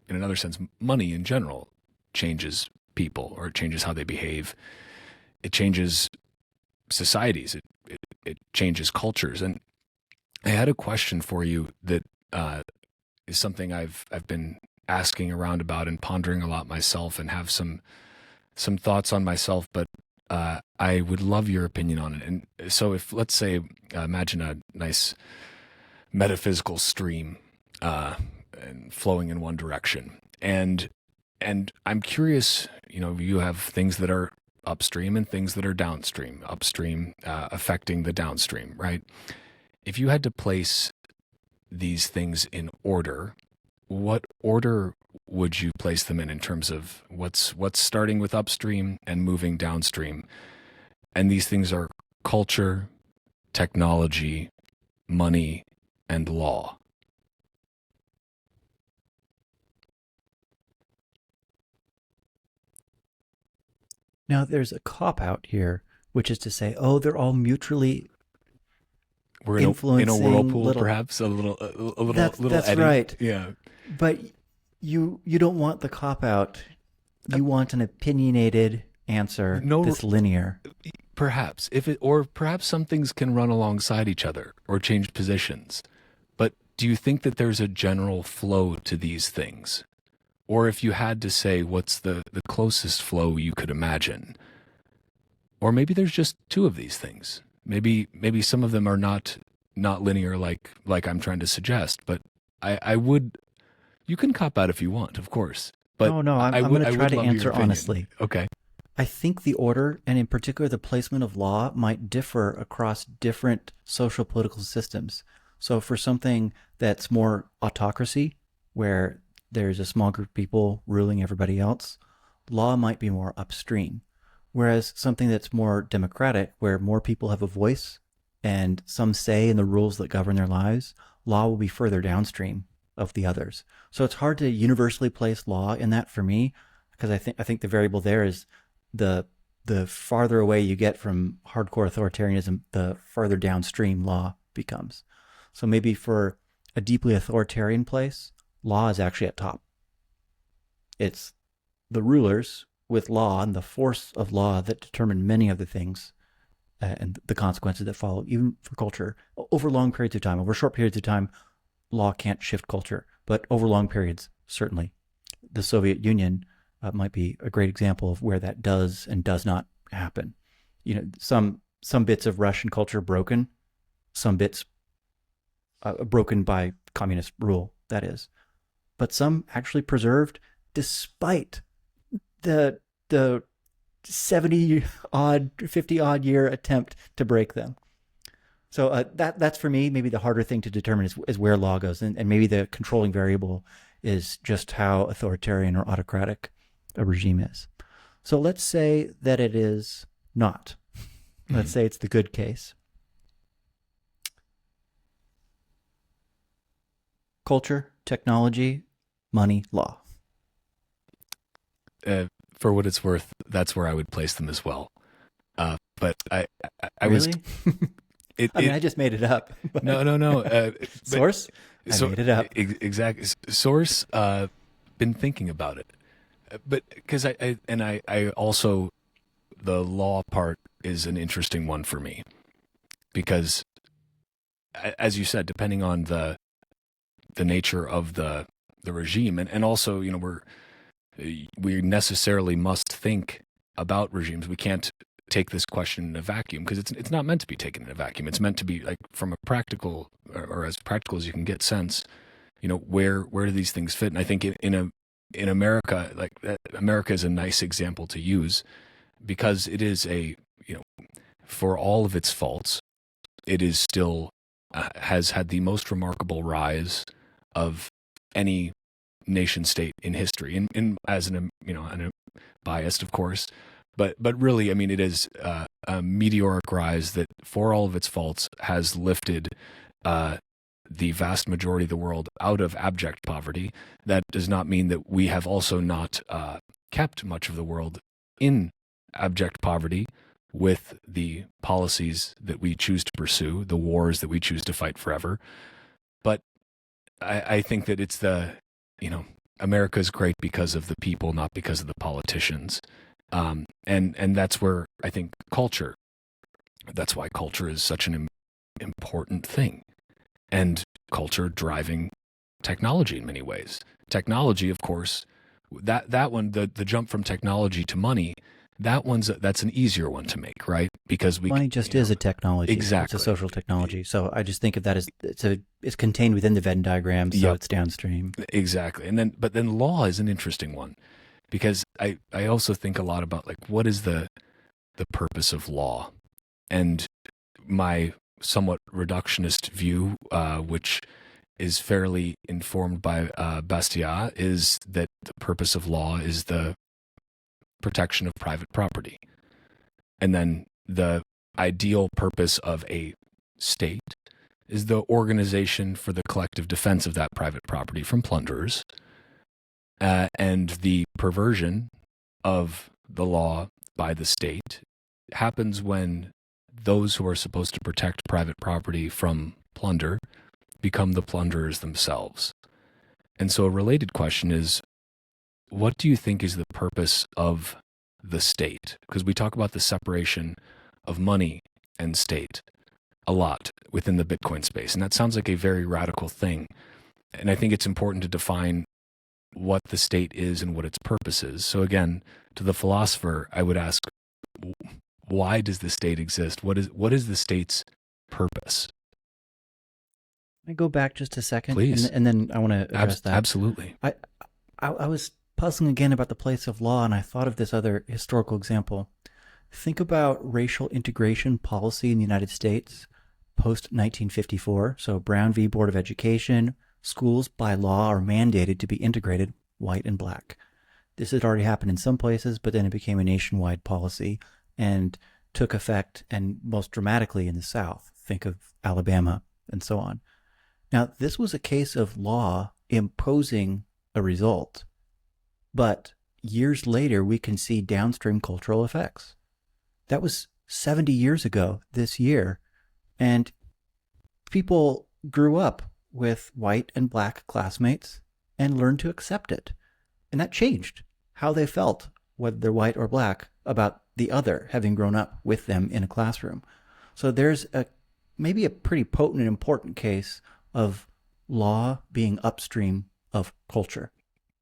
another sense, money in general changes people, or it changes how they behave. It changes societies. It changes cultures. And I had a question for you that is something I've been asking around about and pondering a lot myself, and have some thoughts on myself, but I would love your opinion on it. And so if, let's say, imagine a nice metaphysical stream and flowing in one direction. And I'm curious, you have things that are upstream and things that are downstream, upstream affecting the downstream, right? If you had to place these things in order, what order would you place them in terms of what's starting with upstream and moving downstream? And these things are culture, technology, money, and law. Now, there's a cop-out here, which is to say, they're all mutually We're influencing in a whirlpool, perhaps a little That's eddy. right. Yeah. But you don't want the cop-out. You want an opinionated answer that's linear. Perhaps or perhaps some things can run alongside each other or change positions. But do you think that there's a general flow to these things? Or if you had to say what's the closest flow you could imagine? Or maybe there's just two of these things. Maybe some of them are not linear like I'm trying to suggest, but I would, you can cop out if you want, of course. But No, I'm going to try to answer honestly. Okay. I think the order, and in particular the placement of law, might differ across different social political systems. So for something that's more autocracy, where there's a small group of people ruling everybody else, law might be more upstream. Whereas something that's more democratic, where more people have a voice and some say in the rules that govern their lives, law will be further downstream of the others. So it's hard to universally place law in that for me, because I think the variable there is the farther away you get from hardcore authoritarianism, the further downstream law becomes. So maybe for a deeply authoritarian place, law is actually at top. It's the rulers with law and the force of law that determine many of the things and the consequences that follow, even for culture, over long periods of time. Over short periods of time, law can't shift culture, but over long periods, certainly. The Soviet Union might be a great example of where that does and does not happen. Some bits of Russian culture broken, some bits broken by communist rule, that is. But some actually preserved despite the 70-odd, 50-odd year attempt to break them. So that's for me maybe the harder thing to determine is where law goes, and maybe the controlling variable is just how authoritarian or autocratic a regime is. So let's say that it is not. Let's say it's the good case. Culture, technology, money, law. For what it's worth, that's where I would place them as well. But I really? I I just made it up. No. Source? I made it up. Exactly. Source. Been thinking about it, but because I also, the law part is an interesting one for me, because as you said, depending on the nature of the regime, and also, you know, we necessarily must think about regimes. We can't take this question in a vacuum, because it's not meant to be taken in a vacuum. It's meant to be like from a practical, or as practical as you can get sense, you know, where do these things fit? And I think in America, like America is a nice example to use, because it is for all of its faults, it is still has had the most remarkable rise of any nation state in history, in as an biased, of course, but really, I mean, it is a meteoric rise that, for all of its faults, has lifted the vast majority of the world out of abject poverty. That does not mean that we have also not kept much of the world in abject poverty with the policies that we choose to pursue, the wars that we choose to fight forever. But I think that it's America is great because of the people, not because of the politicians. And that's where I think that's why culture is such an important thing. And culture driving technology in many ways. Technology, of course, that one, the jump from technology to money, that's an easier one to make, right? Because money just is a technology. Exactly. It's a social technology. So I just think of that as it's contained within the Venn diagram, so it's downstream. Exactly. But then law is an interesting one, because I also think a lot about, like, what is the purpose of law? And my somewhat reductionist view, which is fairly informed by Bastiat, is that the purpose of law is the protection of private property. And then the ideal purpose of a state is the organization for the collective defense of that private property from plunderers. And the perversion of the law by the state happens when those who are supposed to protect private property from plunder become the plunderers themselves. And so a related question is, what do you think is the purpose of the state? Because we talk about the separation of money and state a lot within the Bitcoin space, and that sounds like a very radical thing. And I think it's important to define what the state is and what its purpose is. So again, to the philosopher, I would ask, why does the state exist? What is the state's purpose? Can I go back just a second? Please. And then I want to address that. Absolutely. I was puzzling again about the place of law, and I thought of this other historical example. Think about racial integration policy in the United States post-1954. So Brown v. Board of Education, schools by law are mandated to be integrated, white and black. This had already happened in some places, but then it became a nationwide policy and took effect, and most dramatically in the South. Think of Alabama and so on. Now, this was a case of law imposing a result, but years later, we can see downstream cultural effects. That was 70 years ago this year, and people grew up with white and black classmates and learned to accept it. And that changed how they felt, whether they're white or black, about the other having grown up with them in a classroom. So there's maybe a pretty potent and important case of law being upstream of culture.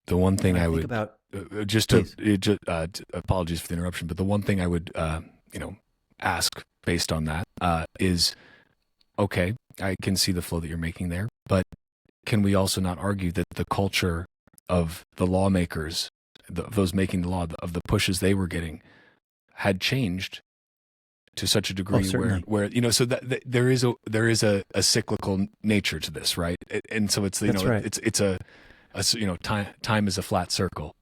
The one thing I would about, apologies for the interruption, but the one thing I would ask based on that is, okay, I can see the flow that you're making there, but can we also not argue that the culture of the lawmakers, those making the law, of the pushes they were getting, had changed to such a degree certainly. where so that there is a cyclical nature to this, right? And so it's That's right. it's a time is a flat circle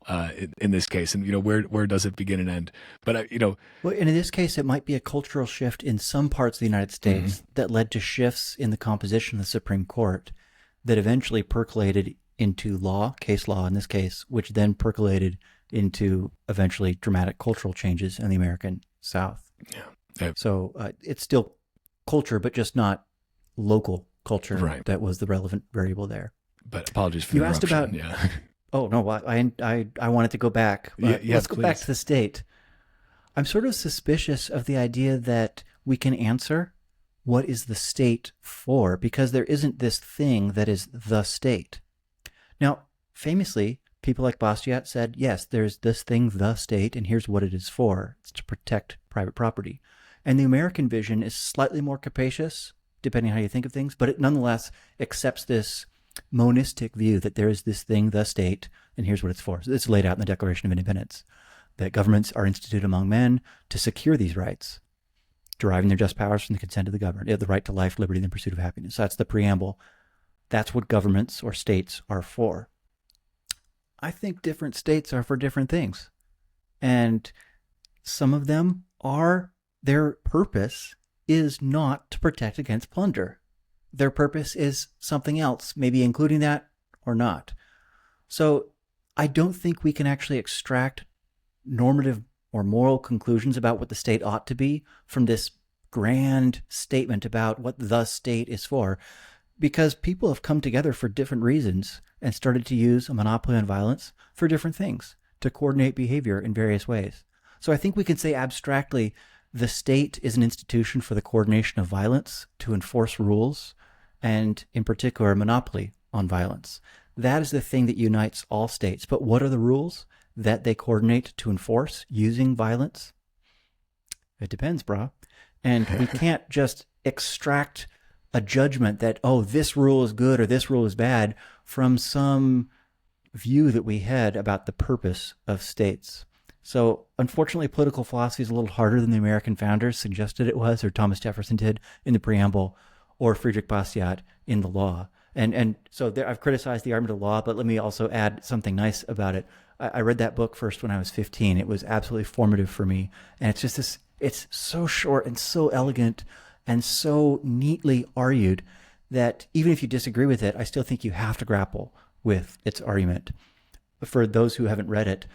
in this case, and where does it begin and end? But Well, and in this case, it might be a cultural shift in some parts of the United States that led to shifts in the composition of the Supreme Court that eventually percolated into law, case law in this case, which then percolated into eventually dramatic cultural changes in the American South. Yeah. So it's still culture, but just not local culture. Right. That was the relevant variable there. But apologies for You the asked about. yeah. Oh no, I wanted to go back. Let's go back please. to the state. I'm sort of suspicious of the idea that we can answer what is the state for, because there isn't this thing that is the state. Now, famously, people like Bastiat said, yes, there's this thing, the state, and here's what it is for. It's to protect private property. And the American vision is slightly more capacious, depending on how you think of things, but it nonetheless accepts this monistic view that there is this thing, the state, and here's what it's for. So it's laid out in the Declaration of Independence, that governments are instituted among men to secure these rights, deriving their just powers from the consent of the governed, the right to life, liberty, and the pursuit of happiness. That's the preamble. That's what governments or states are for. I think different states are for different things. And some of them are, their purpose is not to protect against plunder. Their purpose is something else, maybe including that or not. So I don't think we can actually extract normative or moral conclusions about what the state ought to be from this grand statement about what the state is for, because people have come together for different reasons and started to use a monopoly on violence for different things, to coordinate behavior in various ways. So I think we can say abstractly, the state is an institution for the coordination of violence, to enforce rules, and in particular, monopoly on violence. That is the thing that unites all states. But what are the rules that they coordinate to enforce using violence? It depends, brah. And we can't just extract a judgment that, oh, this rule is good or this rule is bad from some view that we had about the purpose of states. So unfortunately, political philosophy is a little harder than the American founders suggested it was, or Thomas Jefferson did in the preamble, or Friedrich Bastiat in the law. And so there, I've criticized the argument of law, but let me also add something nice about it. I read that book first when I was 15. It was absolutely formative for me. And it's just this, it's so short and so elegant and so neatly argued that even if you disagree with it, I still think you have to grapple with its argument. For those who haven't read it,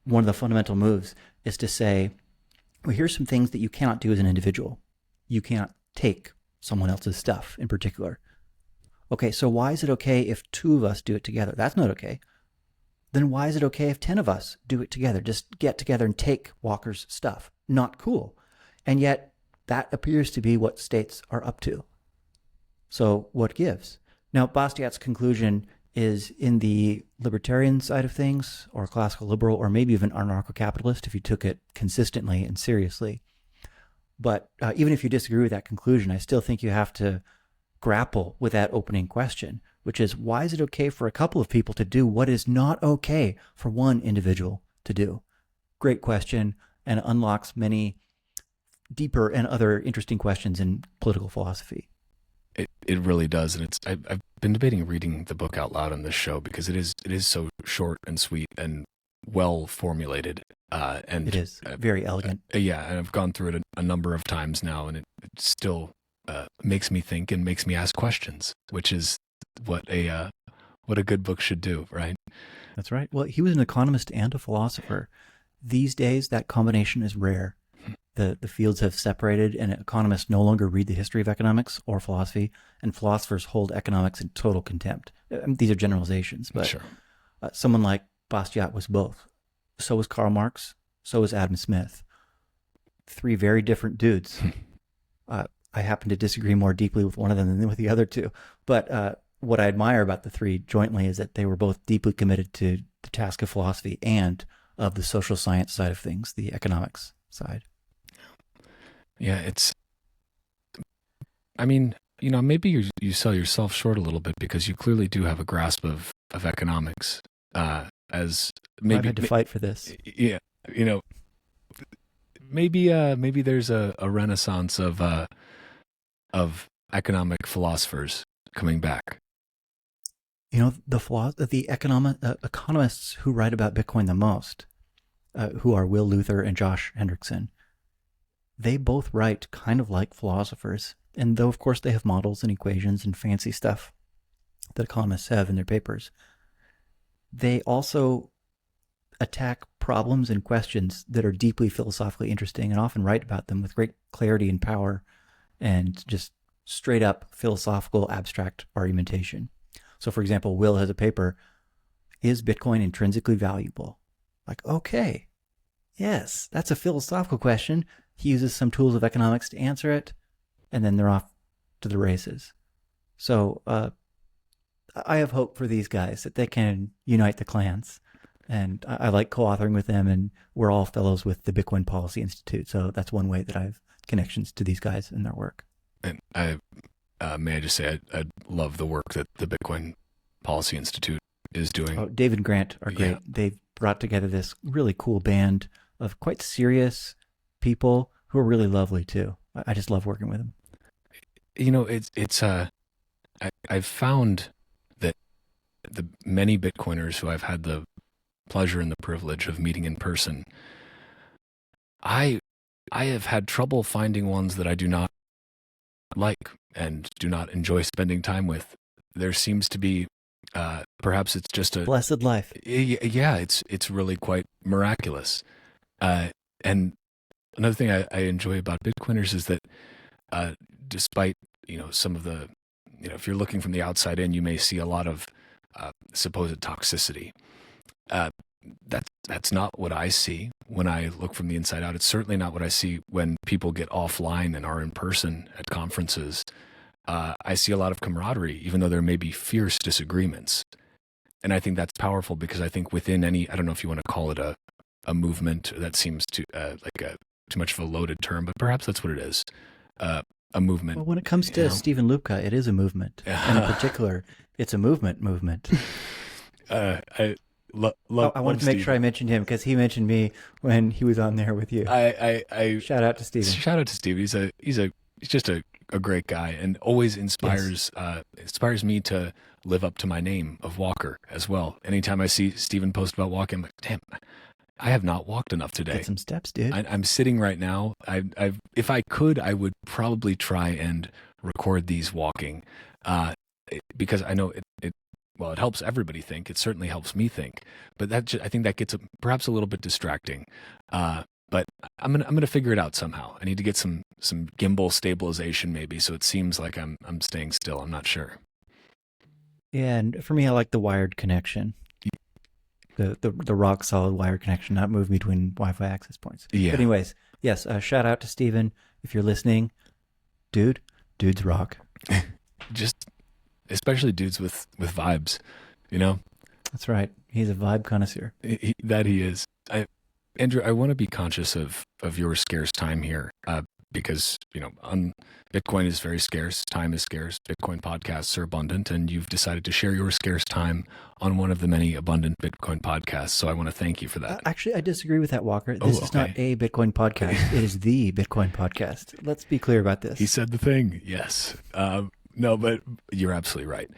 one of the fundamental moves is to say, well, here's some things that you cannot do as an individual. You cannot take someone else's stuff in particular. Okay, so why is it okay if 2 of us do it together? That's not okay. Then why is it okay if 10 of us do it together? Just get together and take Walker's stuff. Not cool. And yet that appears to be what states are up to. So what gives? Now, Bastiat's conclusion is in the libertarian side of things, or classical liberal, or maybe even anarcho-capitalist if you took it consistently and seriously. But even if you disagree with that conclusion, I still think you have to grapple with that opening question, which is, why is it okay for a couple of people to do what is not okay for one individual to do? Great question, and unlocks many deeper and other interesting questions in political philosophy. It really does, and I've been debating reading the book out loud on this show because it is so short and sweet and well formulated. And it is very elegant. Yeah, and I've gone through it a number of times now, and it still makes me think and makes me ask questions, which is what a good book should do, right? That's right. Well, he was an economist and a philosopher. These days, that combination is rare. The fields have separated, and economists no longer read the history of economics or philosophy, and philosophers hold economics in total contempt. These are generalizations, but sure. Someone like Bastiat was both. So was Karl Marx. So was Adam Smith. 3 very different dudes. I happen to disagree more deeply with one of them than with the other 2. But what I admire about the 3 jointly is that they were both deeply committed to the task of philosophy and of the social science side of things, the economics side. Yeah, I mean, maybe you sell yourself short a little bit because you clearly do have a grasp of economics. As maybe I've had to fight for this. Yeah, maybe there's a renaissance of economic philosophers coming back. The economists who write about Bitcoin the most, who are Will Luther and Josh Hendrickson, they both write kind of like philosophers. And though, of course, they have models and equations and fancy stuff that economists have in their papers, they also attack problems and questions that are deeply philosophically interesting and often write about them with great clarity and power and just straight up philosophical abstract argumentation. So, for example, Will has a paper, Is Bitcoin Intrinsically Valuable? Like, okay, yes, that's a philosophical question. He uses some tools of economics to answer it, and then they're off to the races. So I have hope for these guys that they can unite the clans. And I like co-authoring with them, and we're all fellows with the Bitcoin Policy Institute. So that's one way that I have connections to these guys and their work. And may I just say, I love the work that the Bitcoin Policy Institute is doing. Oh, Dave and Grant are great. Yeah. They've brought together this really cool band of quite serious people who are really lovely too. I just love working with them. I've found that the many Bitcoiners who I've had the pleasure and the privilege of meeting in person, I have had trouble finding ones that I do not like and do not enjoy spending time with. There seems to be, perhaps it's just a blessed life. Yeah, it's really quite miraculous. And another thing I enjoy about Bitcoiners is that, despite some of the, if you're looking from the outside in, you may see a lot of supposed toxicity. That's not what I see when I look from the inside out. It's certainly not what I see when people get offline and are in person at conferences. I see a lot of camaraderie, even though there may be fierce disagreements. And I think that's powerful because I think within any, I don't know if you want to call it a movement, that seems to too much of a loaded term, but perhaps that's what it is. A movement. Well, when it comes to Stephen Lupka, it is a movement. And in particular, it's a movement. I wanted to make sure I mentioned him because he mentioned me when he was on there with you. I shout out to Stephen. Shout out to Steve. He's just a great guy and always inspires me to live up to my name of Walker as well. Anytime I see Stephen post about walking, I'm like, damn, I have not walked enough today. Get some steps, dude. I'm sitting right now. If I could, I would probably try and record these walking, because I know it helps everybody think. It certainly helps me think. But I think that gets perhaps a little bit distracting. But I'm gonna figure it out somehow. I need to get some gimbal stabilization maybe, so it seems like I'm staying still. I'm not sure. Yeah, and for me, I like the wired connection. The rock solid wired connection, not moving between Wi-Fi access points. Yeah. But anyways, yes, shout out to Stephen if you're listening, dudes rock. Just especially dudes with vibes, That's right. He's a vibe connoisseur. He is. Andrew, I want to be conscious of your scarce time here, because Bitcoin is very scarce, time is scarce, Bitcoin podcasts are abundant, and you've decided to share your scarce time on one of the many abundant Bitcoin podcasts. So I want to thank you for that. Actually, I disagree with that, Walker. This is not a Bitcoin podcast. It is the Bitcoin podcast. Let's be clear about this. He said the thing. Yes. No, but you're absolutely right.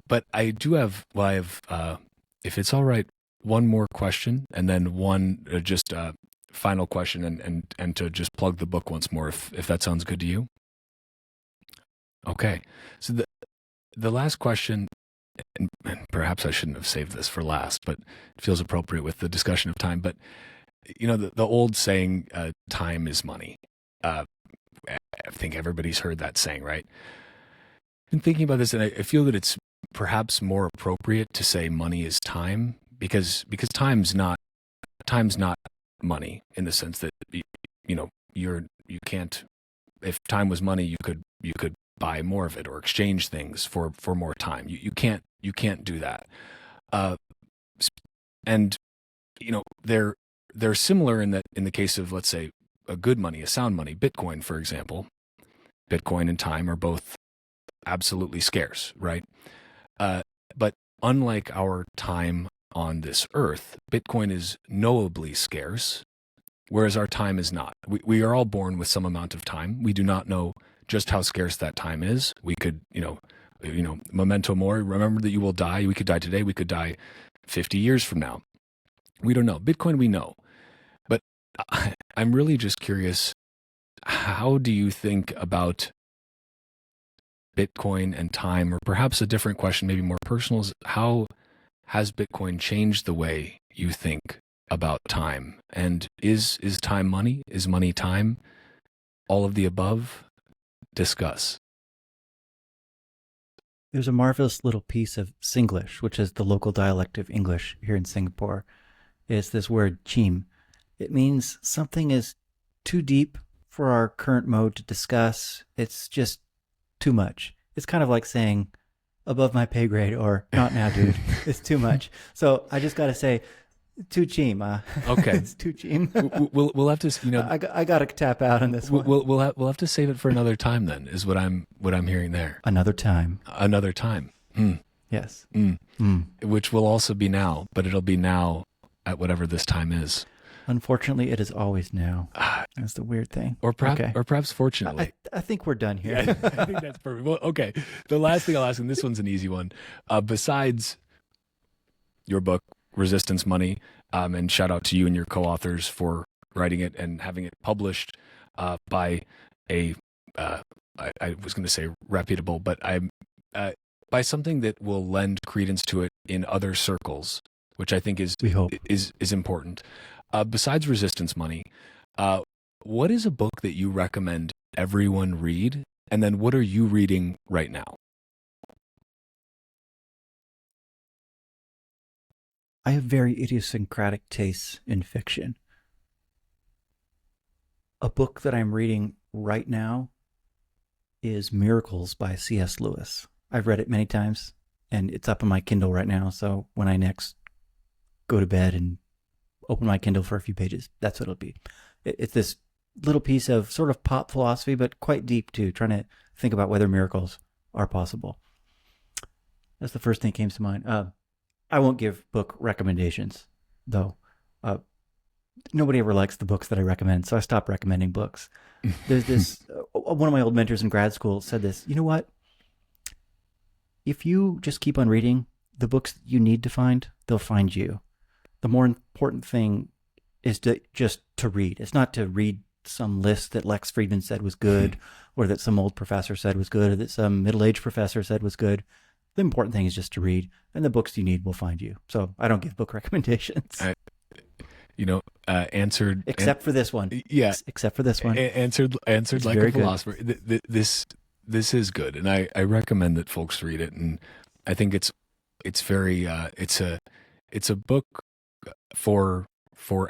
But I do have, if it's all right, one more question, and then one final question, and to just plug the book once more, if that sounds good to you. Okay. So the last question, and perhaps I shouldn't have saved this for last, but it feels appropriate with the discussion of time. But the old saying, time is money. I think everybody's heard that saying, right? I've been thinking about this, and I feel that it's perhaps more appropriate to say money is time, because time's not money, in the sense that you can't, if time was money, you could buy more of it or exchange things for more time. You can't do that. And they're similar in the case of, let's say, a good money, a sound money. Bitcoin, for example, Bitcoin and time are both absolutely scarce, right? But unlike our time on this earth, Bitcoin is knowably scarce, whereas our time is not. We are all born with some amount of time. We do not know just how scarce that time is. We could, memento mori, remember that you will die. We could die today. We could die 50 years from now. We don't know. Bitcoin, we know. But I'm really just curious, how do you think about Bitcoin and time? Or perhaps a different question, maybe more personal, is how has Bitcoin changed the way you think about time? And is time money? Is money time? All of the above? Discuss. There's a marvelous little piece of Singlish, which is the local dialect of English here in Singapore. It's this word chim. It means something is too deep for our current mode to discuss. It's just too much. It's kind of like saying above my pay grade or not now, dude. It's too much. So I just got to say, too chim. Okay, it's too chim. We'll have to, I got to tap out on this one. We'll have to save it for another time. Then is what I'm hearing there. Another time. Another time. Yes. Which will also be now, but it'll be now at whatever this time is. Unfortunately, it is always now. That's the weird thing. Or perhaps fortunately. I think we're done here. Yeah, I think that's perfect. Well, okay. The last thing I'll ask, and this one's an easy one. Besides your book, Resistance Money, and shout out to you and your co-authors for writing it and having it published by a, I was going to say reputable, but by something that will lend credence to it in other circles, which I think is important. Besides Resistance Money, what is a book that you recommend everyone read? And then what are you reading right now? I have very idiosyncratic tastes in fiction. A book that I'm reading right now is Miracles by C.S. Lewis. I've read it many times, and it's up on my Kindle right now. So when I next go to bed and open my Kindle for a few pages, that's what it'll be. It's this little piece of sort of pop philosophy, but quite deep too, trying to think about whether miracles are possible. That's the first thing that came to mind. I won't give book recommendations, though. Nobody ever likes the books that I recommend, so I stopped recommending books. There's this, one of my old mentors in grad school said this, you know what? If you just keep on reading, the books that you need to find, they'll find you. The more important thing is just to read. It's not to read some list that Lex Friedman said was good, or that some old professor said was good, or that some middle-aged professor said was good. The important thing is just to read, and the books you need will find you. So I don't give book recommendations. Answered. Except for this one. Yeah. Except for this one. Answered it's like a philosopher. This is good, and I recommend that folks read it. And I think it's very it's a book for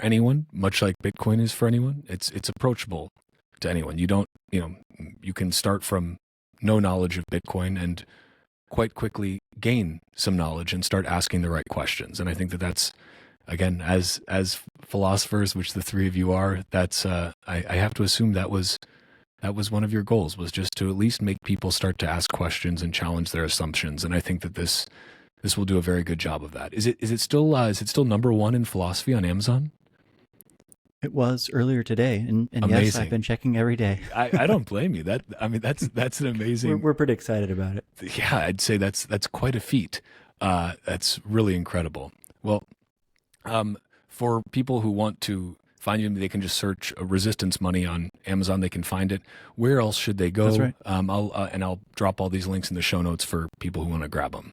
anyone, much like Bitcoin is for anyone. It's approachable to anyone. You can start from no knowledge of Bitcoin and quite quickly gain some knowledge and start asking the right questions. And I think that's, again, as philosophers, which the three of you are, that's I have to assume that was one of your goals, was just to at least make people start to ask questions and challenge their assumptions. And I think that this will do a very good job of that. Is it still number one in philosophy on Amazon? It was earlier today, and yes, I've been checking every day. I don't blame you. That's an amazing. We're pretty excited about it. Yeah, I'd say that's quite a feat. That's really incredible. Well, for people who want to find you, they can just search Resistance Money on Amazon. They can find it. Where else should they go? That's right. I'll drop all these links in the show notes for people who want to grab them.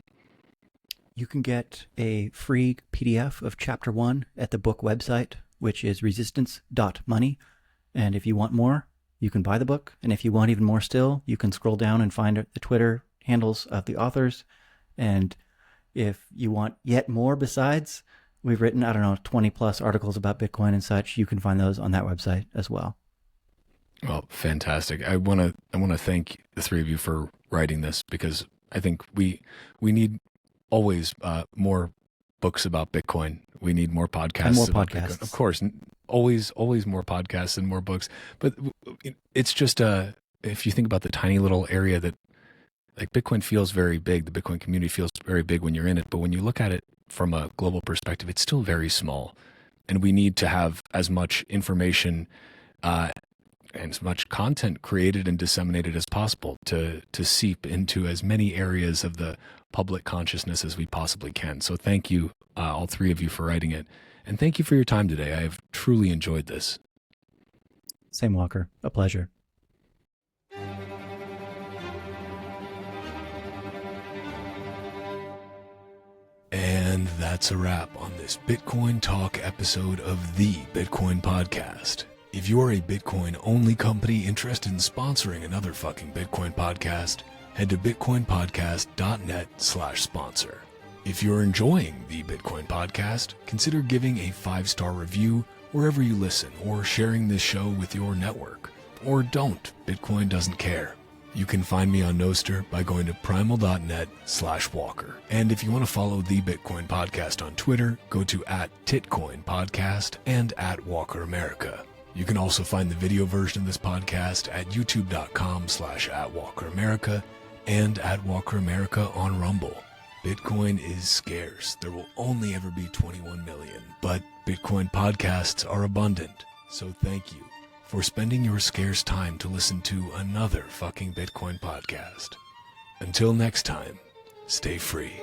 You can get a free PDF of Chapter 1 at the book website, which is resistance.money. And if you want more, you can buy the book. And if you want even more still, you can scroll down and find the Twitter handles of the authors. And if you want yet more besides, we've written, 20 plus articles about Bitcoin and such. You can find those on that website as well. Well, fantastic. I want to thank the three of you for writing this, because I think we need always more books about Bitcoin. We need more podcasts. And more podcasts. Bitcoin. Of course, always more podcasts and more books. But it's just if you think about the tiny little area that, like, Bitcoin feels very big. The Bitcoin community feels very big when you're in it. But when you look at it from a global perspective, it's still very small. And we need to have as much information and as much content created and disseminated as possible to seep into as many areas of the public consciousness as we possibly can. So thank you, all three of you, for writing it. And thank you for your time today. I have truly enjoyed this. Same, Walker. A pleasure. And that's a wrap on this Bitcoin Talk episode of the Bitcoin Podcast. If you're a Bitcoin-only company interested in sponsoring another fucking Bitcoin podcast, head to bitcoinpodcast.net/sponsor. If you're enjoying the Bitcoin Podcast, consider giving a 5-star review wherever you listen or sharing this show with your network. Or don't. Bitcoin doesn't care. You can find me on Nostr by going to primal.net/Walker. And if you want to follow the Bitcoin Podcast on Twitter, go to @TitcoinPodcast and @WalkerAmerica. You can also find the video version of this podcast at youtube.com/@WalkerAmerica and @WalkerAmerica on Rumble. Bitcoin is scarce. There will only ever be 21 million, but Bitcoin podcasts are abundant. So thank you for spending your scarce time to listen to another fucking Bitcoin podcast. Until next time, stay free.